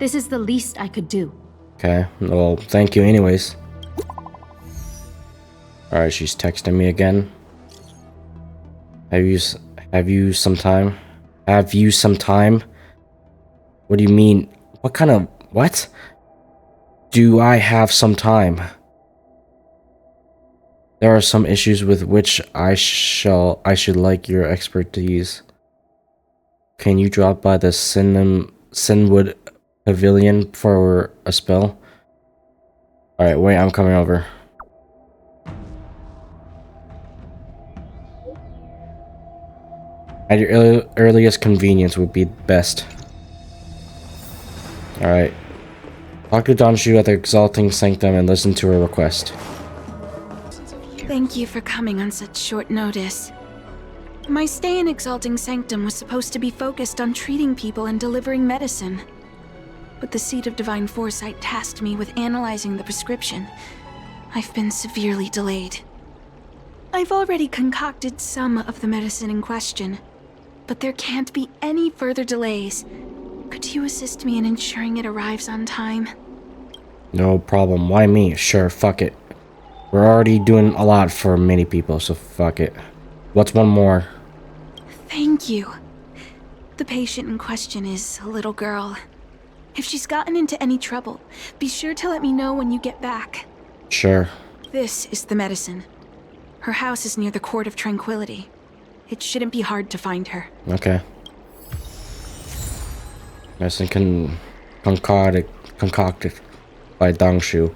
This is the least I could do. Okay, well, thank you anyways. Alright, she's texting me again. Have you some time? Have you some time? What do you mean? What? Do I have some time? There are some issues with which I should like your expertise. Can you drop by the Sinwood Pavilion for a spell? Alright, wait, I'm coming over. At your earliest convenience would be best. Alright. Talk to Dan Shu at the Exalting Sanctum and listen to her request. Thank you for coming on such short notice. My stay in Exalting Sanctum was supposed to be focused on treating people and delivering medicine. But the seat of Divine Foresight tasked me with analyzing the prescription. I've been severely delayed. I've already concocted some of the medicine in question, but there can't be any further delays. Could you assist me in ensuring it arrives on time? No problem. Why me? Sure, fuck it. We're already doing a lot for many people, so fuck it. What's one more? Thank you. The patient in question is a little girl. If she's gotten into any trouble, be sure to let me know when you get back. Sure. This is the medicine. Her house is near the Court of Tranquility. It shouldn't be hard to find her. Okay. Medicine concocted by Dan Shu.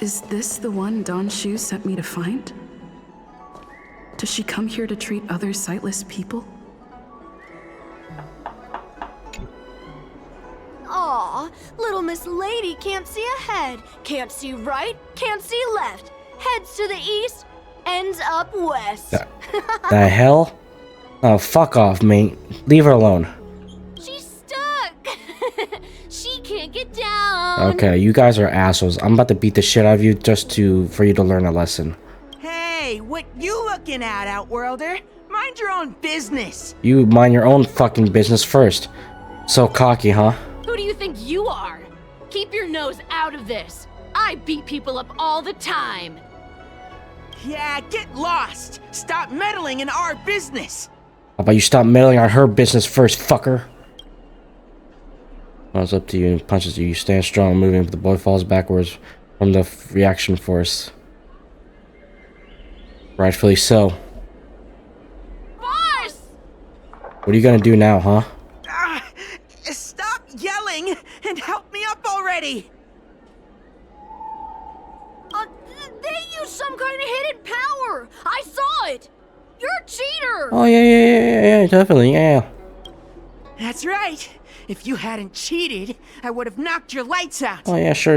Is this the one Dan Shu sent me to find? Does she come here to treat other sightless people? Aw, little Miss Lady can't see ahead, can't see right, can't see left. Heads to the east, ends up west. The hell? Oh, fuck off, mate. Leave her alone. She's stuck. She can't get down. Okay, you guys are assholes. I'm about to beat the shit out of you just for you to learn a lesson. Hey, what you looking at, Outworlder? Mind your own business. You mind your own fucking business first. So cocky, huh? Who do you think you are? Keep your nose out of this. I beat people up all the time. Yeah, get lost. Stop meddling in our business. How about you stop meddling on her business first, fucker? Well, it's up to you and punches you. You stand strong, moving, but the boy falls backwards from the reaction force. Rightfully so. Boss! What are you gonna do now, huh? Stop yelling and help me up already. They used some kind of hidden power. I saw it. You're a cheater. Oh, yeah, definitely, yeah. That's right. If you hadn't cheated, I would have knocked your lights out. Oh, yeah, sure.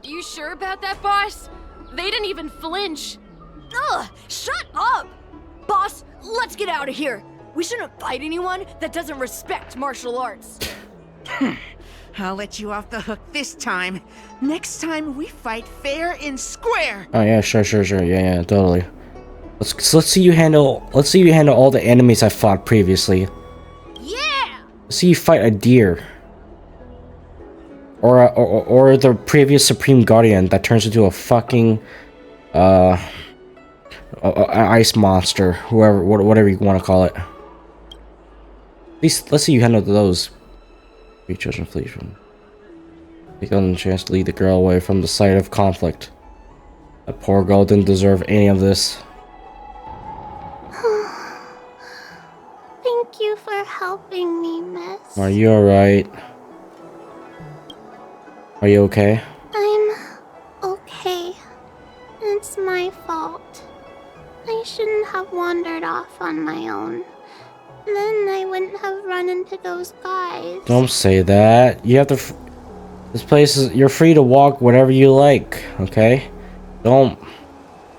You sure about that, boss? They didn't even flinch. Ugh, shut up! Boss, let's get out of here. We shouldn't fight anyone that doesn't respect martial arts. I'll let you off the hook this time. Next time we fight fair and square. Oh, yeah, sure. Yeah, totally. Let's see you handle all the enemies I fought previously. Yeah! Let's see you fight a deer. Or the previous Supreme Guardian that turns into a fucking ice monster, whatever you want to call it. At least let's see you handle those. Three children flee from. Take on the chance to lead the girl away from the site of conflict. That poor girl didn't deserve any of this. Thank you for helping me, miss. Are you alright? Are you okay? I'm okay. It's my fault. I shouldn't have wandered off on my own. Then I wouldn't have run into those guys. Don't say that. You have to. This place is. You're free to walk whatever you like, okay? Don't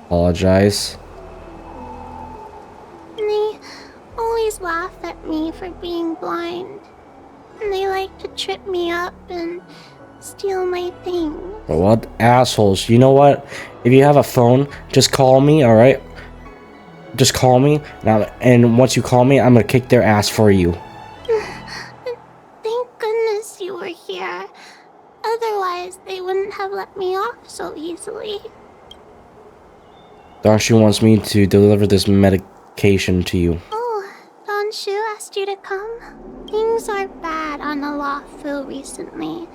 apologize. They always laugh at me for being blind. And they like to trip me up and steal my things. What assholes? You know what? If you have a phone, just call me, alright? Just call me, and once you call me, I'm gonna kick their ass for you. Thank goodness you were here. Otherwise, they wouldn't have let me off so easily. Dan Shu wants me to deliver this medication to you. Oh, Dan Shu asked you to come? Things are bad on the Lafu recently.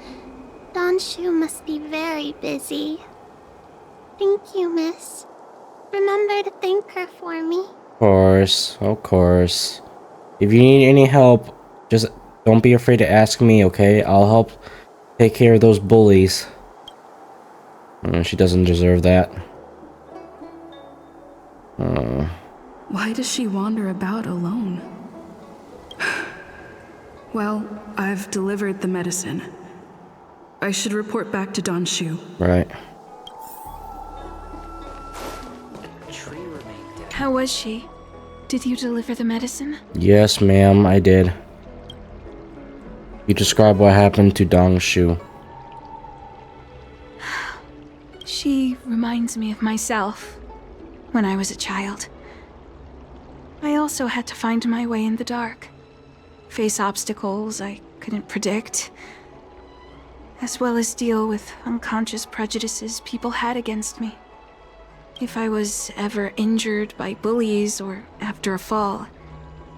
Dan Shu must be very busy. Thank you, miss. Remember to thank her for me. Of course. If you need any help, just don't be afraid to ask me, okay? I'll help take care of those bullies. She doesn't deserve that. Why does she wander about alone? Well, I've delivered the medicine. I should report back to Dan Shu. Right. How was she? Did you deliver the medicine? Yes, ma'am, I did. You describe what happened to Dan Shu. She reminds me of myself when I was a child. I also had to find my way in the dark, face obstacles I couldn't predict, as well as deal with unconscious prejudices people had against me. If I was ever injured by bullies or after a fall,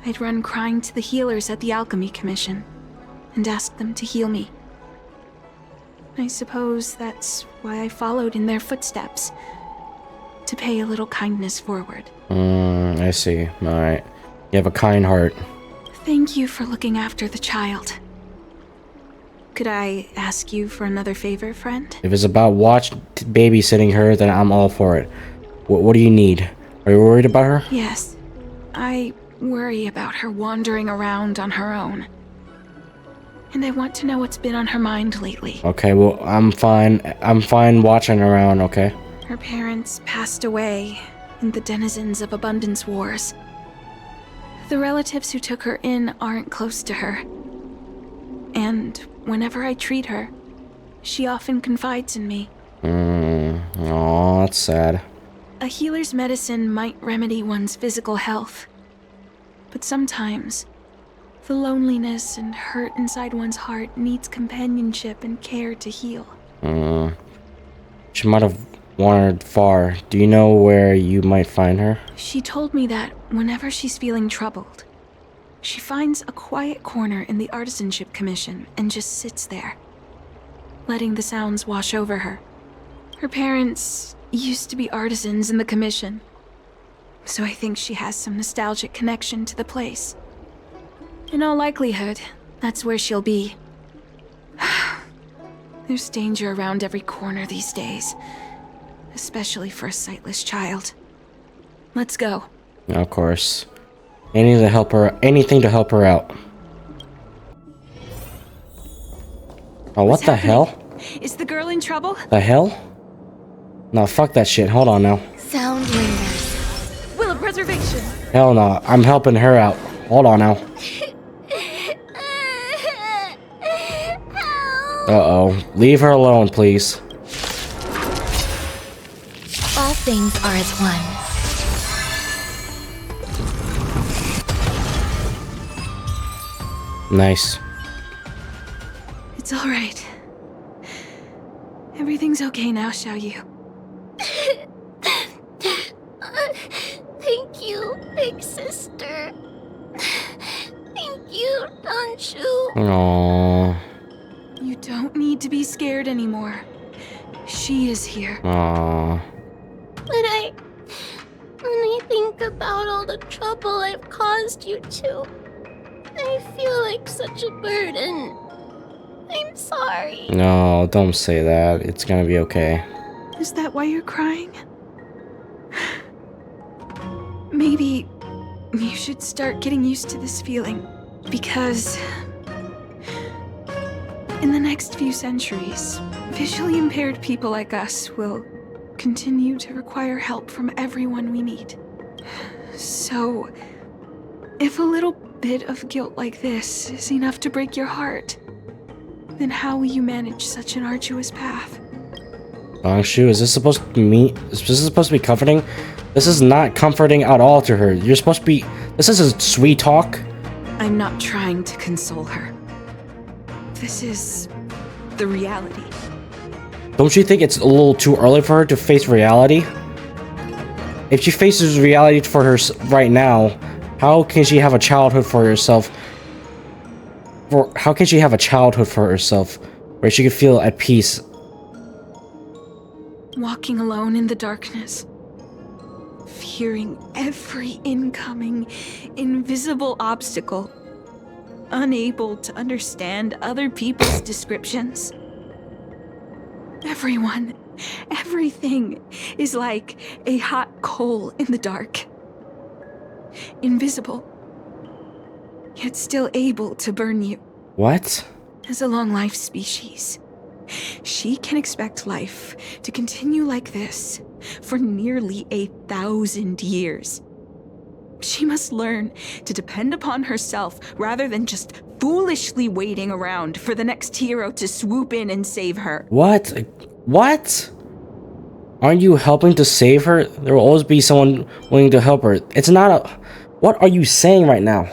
I'd run crying to the healers at the Alchemy Commission and ask them to heal me. I suppose that's why I followed in their footsteps, to pay a little kindness forward. I see. Alright. You have a kind heart. Thank you for looking after the child. Could I ask you for another favor, friend? If it's about babysitting her, then I'm all for it. What do you need? Are you worried about her? Yes. I worry about her wandering around on her own. And I want to know what's been on her mind lately. Okay, well, I'm fine. I'm fine watching around, okay? Her parents passed away in the denizens of Abundance Wars. The relatives who took her in aren't close to her. And whenever I treat her, she often confides in me. Oh, that's sad. A healer's medicine might remedy one's physical health. But sometimes, the loneliness and hurt inside one's heart needs companionship and care to heal. She might have wandered far. Do you know where you might find her? She told me that whenever she's feeling troubled, she finds a quiet corner in the Artisanship Commission and just sits there, letting the sounds wash over her. Her parents used to be artisans in the Commission, so I think she has some nostalgic connection to the place. In all likelihood, that's where she'll be. There's danger around every corner these days, especially for a sightless child. Let's go. Of course. Anything to help her out. Oh, what the hell? Is the girl in trouble? The hell? No, fuck that shit. Hold on now. Sound lingers. Will of preservation. Hell no. I'm helping her out. Hold on now. Uh-oh. Leave her alone, please. All things are as one. Nice. It's all right. Everything's okay now, Xiaoyu. Thank you, big sister. Thank you, Dan Shu. Aww. You don't need to be scared anymore. She is here. Aww. But when I think about all the trouble I've caused you two, I feel like such a burden. I'm sorry. No, don't say that. It's gonna be okay. Is that why you're crying? Maybe you should start getting used to this feeling, because in the next few centuries, visually impaired people like us will continue to require help from everyone we meet. So, if a little bit of guilt like this is enough to break your heart, then how will you manage such an arduous path? Dan Shu, is this supposed to be comforting? This is not comforting at all to her. You're supposed to be... This is a sweet talk. I'm not trying to console her. This is the reality. Don't you think it's a little too early for her to face reality? If she faces reality for her right now, how can she have a childhood for herself? How can she have a childhood for herself where she could feel at peace? Walking alone in the darkness, fearing every incoming, invisible obstacle, unable to understand other people's descriptions. Everyone, everything is like a hot coal in the dark. Invisible, yet still able to burn you. What? As a long-life species, she can expect life to continue like this for nearly 1,000 years. She must learn to depend upon herself rather than just foolishly waiting around for the next hero to swoop in and save her. What? What? Aren't you helping to save her? There will always be someone willing to help her. It's not a... What are you saying right now?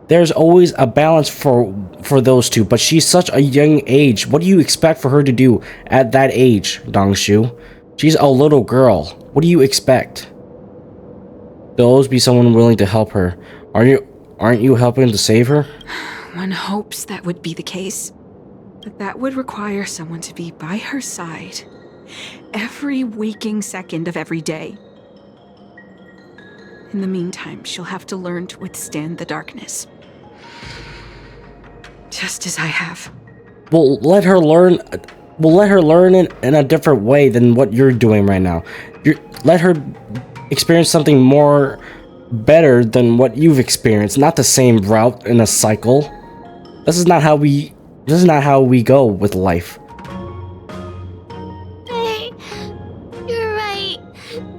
There's always a balance for those two, but she's such a young age. What do you expect for her to do at that age, Dan Shu? She's a little girl. What do you expect? There'll always be someone willing to help her. Aren't you helping to save her? One hopes that would be the case. But that would require someone to be by her side every waking second of every day. In the meantime, she'll have to learn to withstand the darkness. Just as I have. We'll let her learn it in a different way than what you're doing right now. Let her experience something more better than what you've experienced, not the same route in a cycle. This is not how we go with life. Hey, you're right,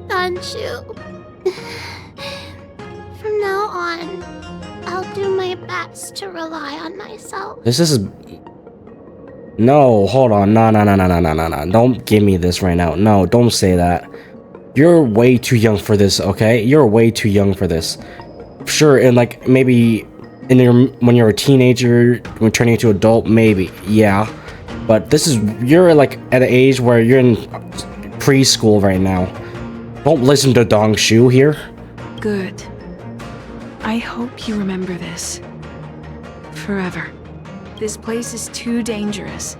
Dan Shu. From now on, I'll do my best to rely on myself. This is... No, hold on. No. Don't give me this right now. No, don't say that. You're way too young for this, okay? You're way too young for this. Sure, and like maybe when you're a teenager, when turning into adult, maybe, yeah. But you're like at an age where you're in preschool right now. Don't listen to Dan Shu here. Good. I hope you remember this. Forever. This place is too dangerous.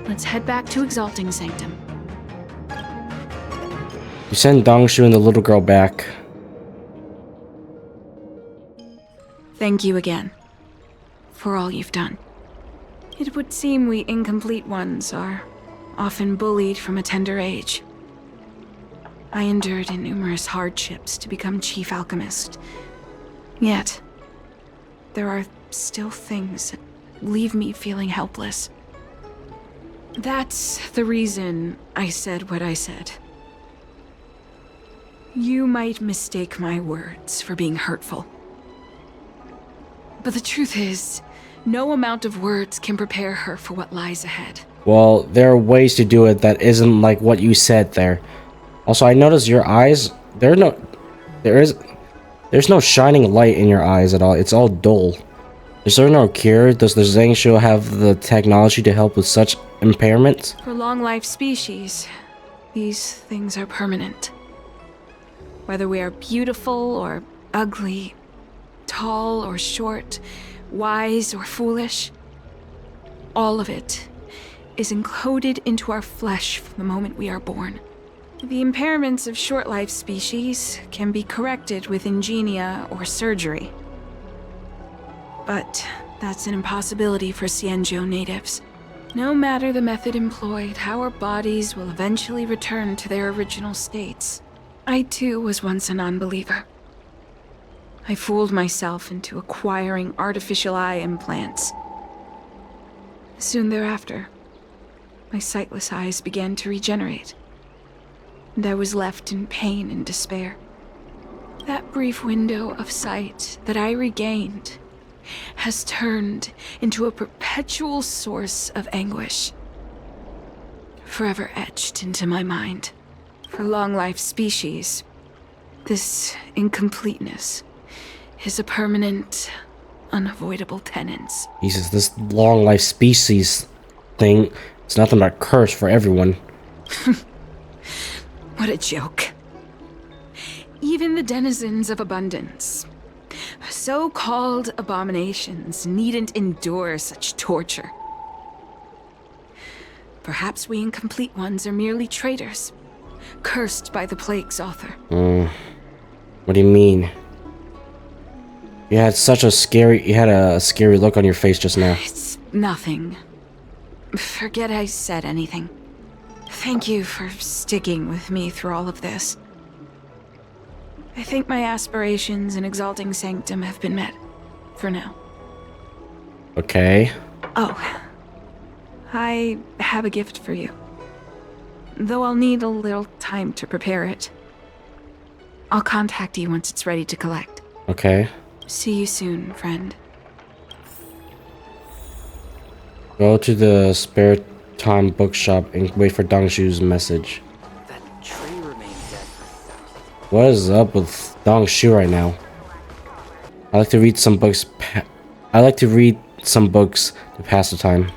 Let's head back to Exalting Sanctum. You send Dan Shu and the little girl back. Thank you again for all you've done. It would seem we incomplete ones are often bullied from a tender age. I endured numerous hardships to become Chief Alchemist. Yet, there are still things that leave me feeling helpless. That's the reason I said what I said. You might mistake my words for being hurtful. But the truth is, no amount of words can prepare her for what lies ahead. Well, there are ways to do it that isn't like what you said there. Also, I noticed your eyes, there's no shining light in your eyes at all. It's all dull. Is there no cure? Does the Zhang Shu have the technology to help with such impairments? For long-life species, these things are permanent. Whether we are beautiful or ugly, tall or short, wise or foolish, all of it is encoded into our flesh from the moment we are born. The impairments of short-life species can be corrected with ingenia or surgery. But that's an impossibility for Xianzhou natives. No matter the method employed, our bodies will eventually return to their original states. I too was once a non-believer. I fooled myself into acquiring artificial eye implants. Soon thereafter, my sightless eyes began to regenerate, and I was left in pain and despair. That brief window of sight that I regained has turned into a perpetual source of anguish, forever etched into my mind. For long-life species, this incompleteness is a permanent, unavoidable tenance. Jesus, this long-life species thing is nothing but a curse for everyone. What a joke. Even the denizens of abundance, so-called abominations, needn't endure such torture. Perhaps we incomplete ones are merely traitors, cursed by the plague's author. What do you mean? You had a scary look on your face just now. It's nothing. Forget I said anything. Thank you for sticking with me through all of this. I think my aspirations in Exalting Sanctum have been met, for now. Okay. Oh, I have a gift for you. Though I'll need a little time to prepare it. I'll contact you once it's ready to collect. Okay. See you soon, friend. Go to the spare time bookshop and wait for Dan Shu's message. That tree remained dead. What is up with Dan Shu right now? I like to read some books. I like to read some books to pass the time.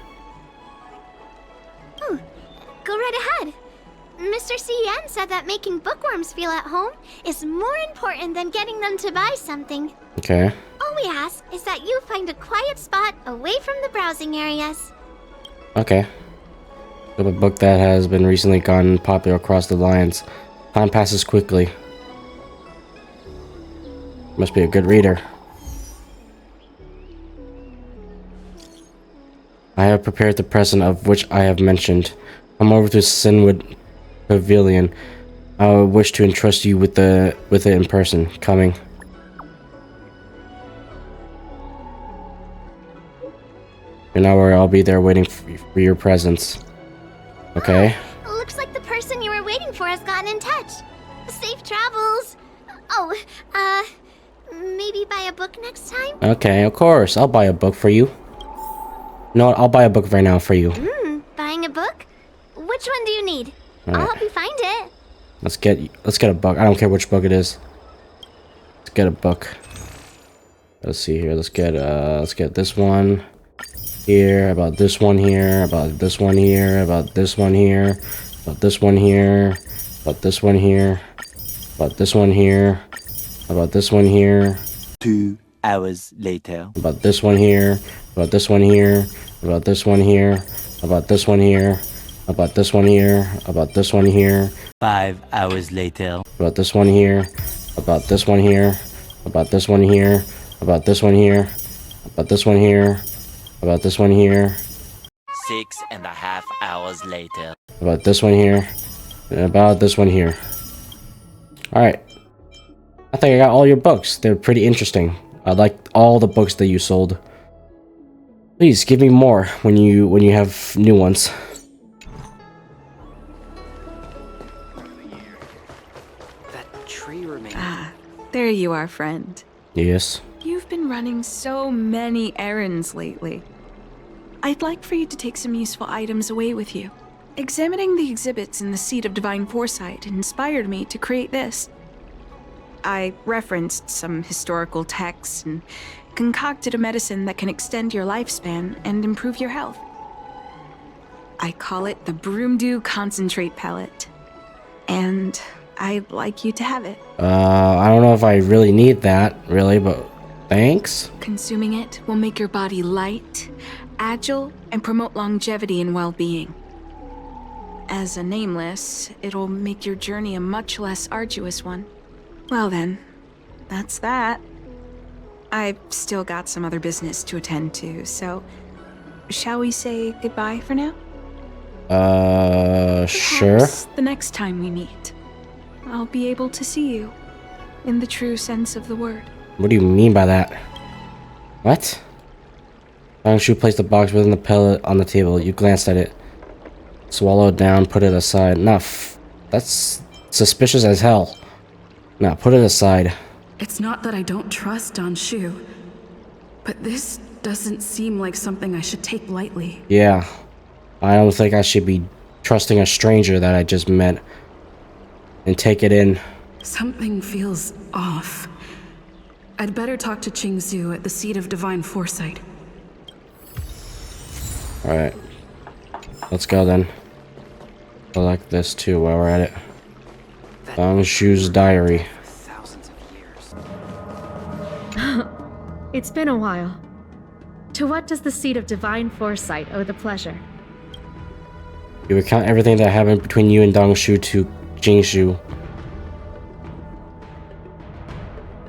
Go right ahead. Mr. CN that making bookworms feel at home is more important than getting them to buy something. Okay. All we ask is that you find a quiet spot away from the browsing areas. Okay. A book that has been recently gotten popular across the Alliance. Time passes quickly. Must be a good reader. I have prepared the present of which I have mentioned. Come over to Sinwood Pavilion. I wish to entrust you with it in person. Coming. An hour, I'll be there waiting for your presence. Okay. Looks like the person you were waiting for has gotten in touch. Safe travels. Oh, maybe buy a book next time? Okay, of course. I'll buy a book for you. No, I'll buy a book right now for you. Buying a book? Which one do you need? All right. I'll help you find it. Let's get a book. I don't care which book it is. Let's get a book. Let's see here. Let's get this one here, about this one here, about this one here, about this one here, about this one here, about this one here, about this one here, about this one here. 2 hours later. About this one here, about this one here, about this one here, about this one here, about this one here, about this one here. 5 hours later. About this one here, about this one here, about this one here, about this one here, about this one here, about this one here. 6.5 hours later. About this one here, and about this one here. Alright. I think I got all your books. They're pretty interesting. I like all the books that you sold. Please give me more when you have new ones. That tree remains. Ah, there you are, friend. Yes. You've been running so many errands lately. I'd like for you to take some useful items away with you. Examining the exhibits in the Seat of Divine Foresight inspired me to create this. I referenced some historical texts and concocted a medicine that can extend your lifespan and improve your health. I call it the Broomdew Concentrate Pellet. And I'd like you to have it. I don't know if I really need that, really, but thanks. Consuming it will make your body light, agile, and promote longevity and well-being. As a nameless, it'll make your journey a much less arduous one. Well then, that's that. I've still got some other business to attend to, so shall we say goodbye for now? Sure. Perhaps the next time we meet, I'll be able to see you in the true sense of the word. What do you mean by that? What? Dan Shu placed the box within the pellet on the table. You glanced at it. Swallowed down, put it aside. That's suspicious as hell. Nah, put it aside. It's not that I don't trust Dan Shu, but this doesn't seem like something I should take lightly. Yeah. I don't think I should be trusting a stranger that I just met and take it in. Something feels off. I'd better talk to Qingzu at the Seat of Divine Foresight. Alright. Let's go then. I like this too while we're at it. Dan Shu's diary. Thousands of years. It's been a while. To what does the Seat of Divine Foresight owe the pleasure? You recount everything that happened between you and Dan Shu to Jingshu.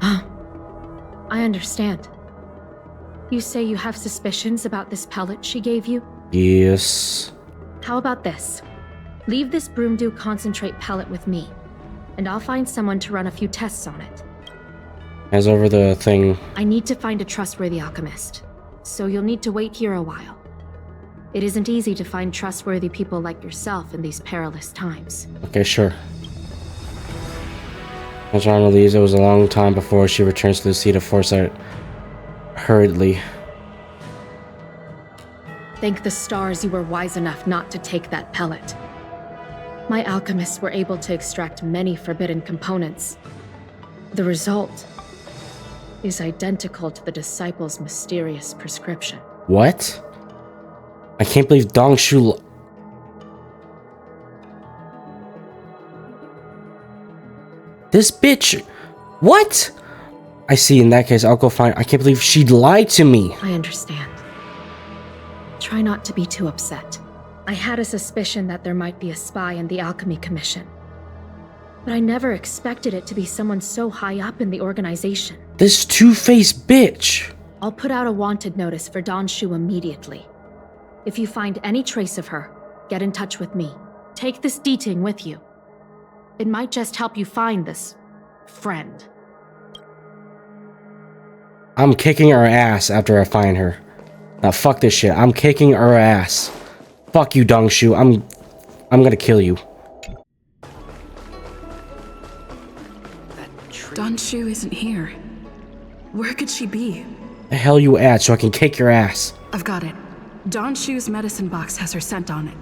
I understand. You say you have suspicions about this pellet she gave you? Yes. How about this? Leave this Broomdew Concentrate pellet with me, and I'll find someone to run a few tests on it. Hands over the thing. I need to find a trustworthy alchemist, so you'll need to wait here a while. It isn't easy to find trustworthy people like yourself in these perilous times. Okay, sure. As Rana leaves, it was a long time before she returns to the Seat of Foresight hurriedly. Thank the stars you were wise enough not to take that pellet. My alchemists were able to extract many forbidden components. The result is identical to the disciple's mysterious prescription. What? I can't believe Dan Shu. This bitch. What? I see. In that case, I'll go find. I can't believe she lied to me. I understand. Try not to be too upset. I had a suspicion that there might be a spy in the Alchemy Commission. But I never expected it to be someone so high up in the organization. This two-faced bitch. I'll put out a wanted notice for Dan Shu immediately. If you find any trace of her, get in touch with me. Take this deeting with you. It might just help you find this friend. I'm kicking her ass after I find her. Now fuck this shit. I'm kicking her ass. Fuck you, Dan Shu. I'm gonna kill you. Dan Shu isn't here. Where could she be? The hell you at so I can kick your ass? I've got it. Dan Shu's medicine box has her scent on it.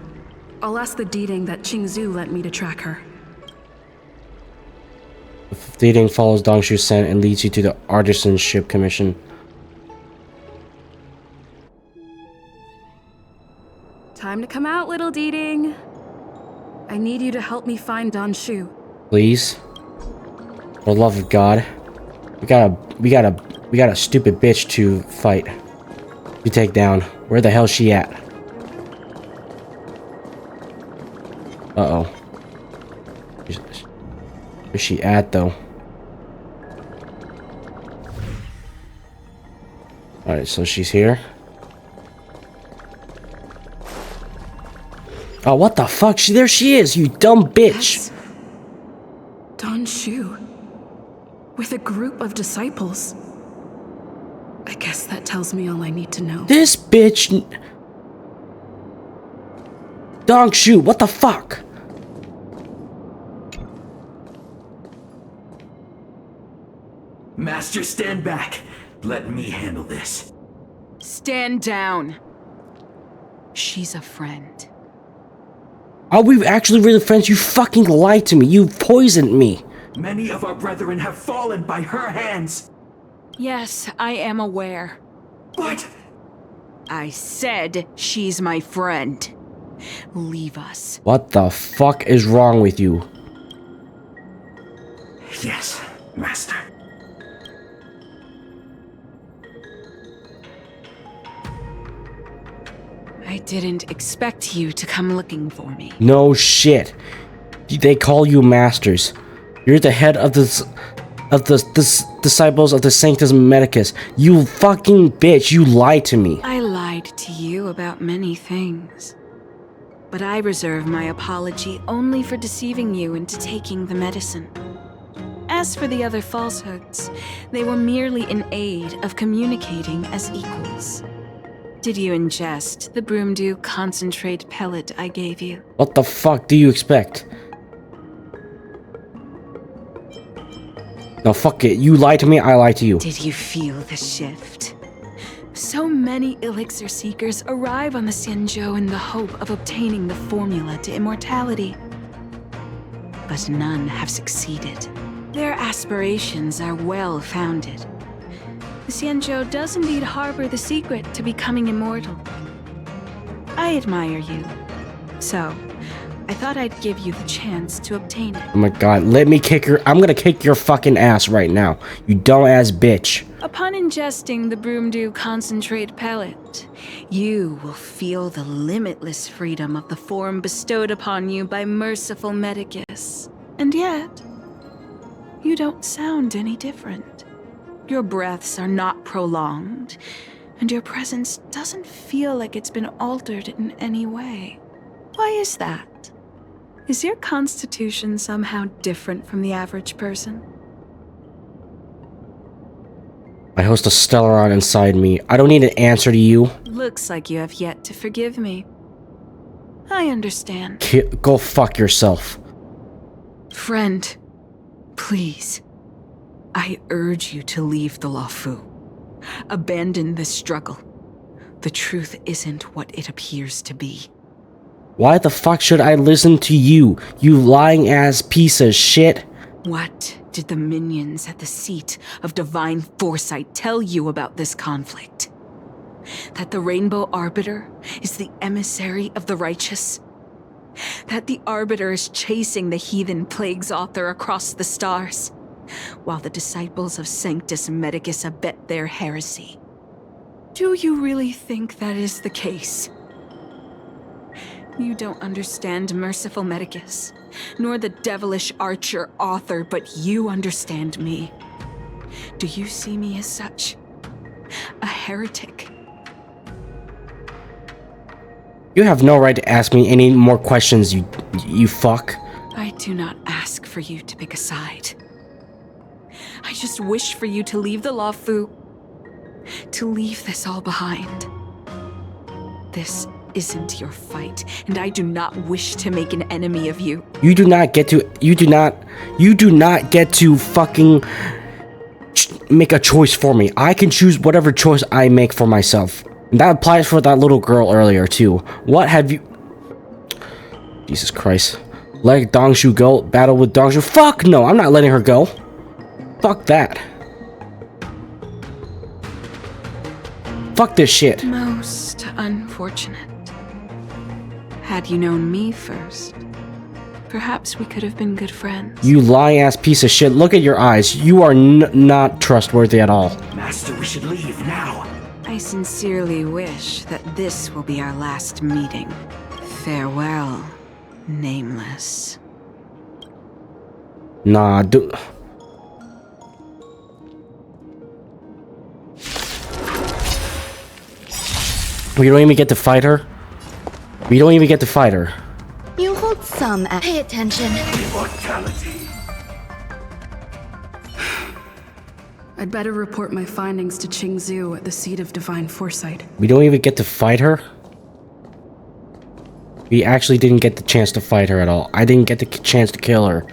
I'll ask the deeding that Qingzhu lent me to track her. The deeding follows Dan Shu's scent and leads you to the Artisanship Commission. Time to come out, little deeding. I need you to help me find Dan Shu. Please? For the love of God. We got a stupid bitch to fight. You take down. Where the hell's she at? Uh-oh. Where's she at, though? Alright, so she's here. Oh, what the fuck? There she is, you dumb bitch! That's Dan Shu. With a group of disciples. I guess that tells me all I need to know. This bitch... Dan Shu, what the fuck? Master, stand back. Let me handle this. Stand down. She's a friend. Are we actually really friends? You fucking lied to me. You poisoned me. Many of our brethren have fallen by her hands. Yes, I am aware. But... I said she's my friend. Leave us. What the fuck is wrong with you? Yes, Master. I didn't expect you to come looking for me. No shit. They call you masters. You're the head of the disciples of the Sanctus Medicus. You fucking bitch, you lied to me. I lied to you about many things. But I reserve my apology only for deceiving you into taking the medicine. As for the other falsehoods, they were merely in aid of communicating as equals. Did you ingest the Broomdew concentrate pellet I gave you? What the fuck do you expect? No, fuck it. You lied to me, I lied to you. Did you feel the shift? So many elixir seekers arrive on the Xianzhou in the hope of obtaining the formula to immortality. But none have succeeded. Their aspirations are well-founded. The Xianzhou does indeed harbor the secret to becoming immortal. I admire you. So, I thought I'd give you the chance to obtain it. Oh my god, let me kick her. I'm gonna kick your fucking ass right now. You dumbass bitch. Upon ingesting the Broomdew concentrate pellet, you will feel the limitless freedom of the form bestowed upon you by merciful Medicus. And yet, you don't sound any different. Your breaths are not prolonged, and your presence doesn't feel like it's been altered in any way. Why is that? Is your constitution somehow different from the average person? I host a Stellaron inside me. I don't need an answer to you. Looks like you have yet to forgive me. I understand. Go fuck yourself. Friend, please. I urge you to leave the Luofu. Abandon this struggle. The truth isn't what it appears to be. Why the fuck should I listen to you, you lying ass piece of shit? What did the minions at the seat of divine foresight tell you about this conflict? That the Rainbow Arbiter is the emissary of the righteous? that the Arbiter is chasing the heathen plague's author across the stars, while the disciples of Sanctus Medicus abet their heresy. Do you really think that is the case? You don't understand merciful Medicus, nor the devilish archer author, but you understand me. Do you see me as such? A heretic? You have no right to ask me any more questions, you fuck. I do not ask for you to pick a side. I just wish for you to leave the law, Fu. To leave this all behind. This isn't your fight, and I do not wish to make an enemy of you. You do not get to fucking make a choice for me. I can choose whatever choice I make for myself. And that applies for that little girl earlier too. What have you... Jesus Christ. Let Dan Shu go, battle with Dan Shu. Fuck no, I'm not letting her go. Fuck that. Fuck this shit. Most unfortunate. Had you known me first, perhaps we could have been good friends. You lying ass piece of shit. Look at your eyes. You are not trustworthy at all. Master, we should leave now. I sincerely wish that this will be our last meeting. Farewell, Nameless. Nah, dude. We don't even get to fight her. We don't even get to fight her. You hold some. Pay attention. Immortality. I'd better report my findings to Qingzhou at the Seat of Divine Foresight. We don't even get to fight her. We actually didn't get the chance to fight her at all. I didn't get the chance to kill her.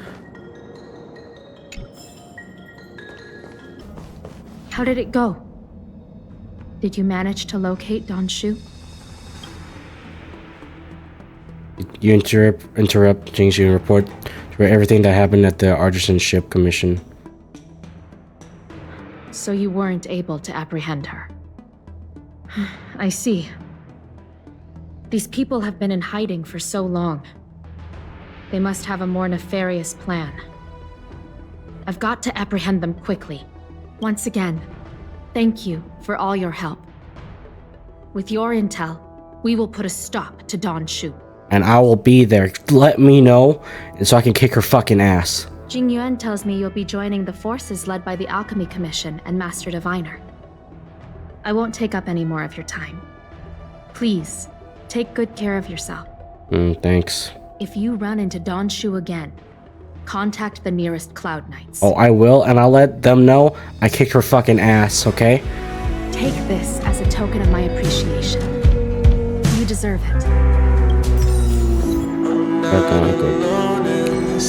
How did it go? Did you manage to locate Dan Shu? You interrupt Jingxu and report for everything that happened at the Artisan Ship Commission. So you weren't able to apprehend her. I see. These people have been in hiding for so long. They must have a more nefarious plan. I've got to apprehend them quickly. Once again, thank you for all your help. With your intel, we will put a stop to Dan Shu. And I will be there. Let me know, and so I can kick her fucking ass. Jing Yuan tells me you'll be joining the forces led by the Alchemy Commission and Master Diviner. I won't take up any more of your time. Please, take good care of yourself. Thanks. If you run into Dan Shu again, contact the nearest Cloud Knights. Oh, I will, and I'll let them know I kicked her fucking ass, okay? Take this as a token of my appreciation. You deserve it.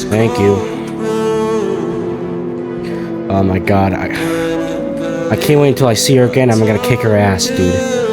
Thank you. Oh my god, I can't wait until I see her again. I'm gonna kick her ass, dude.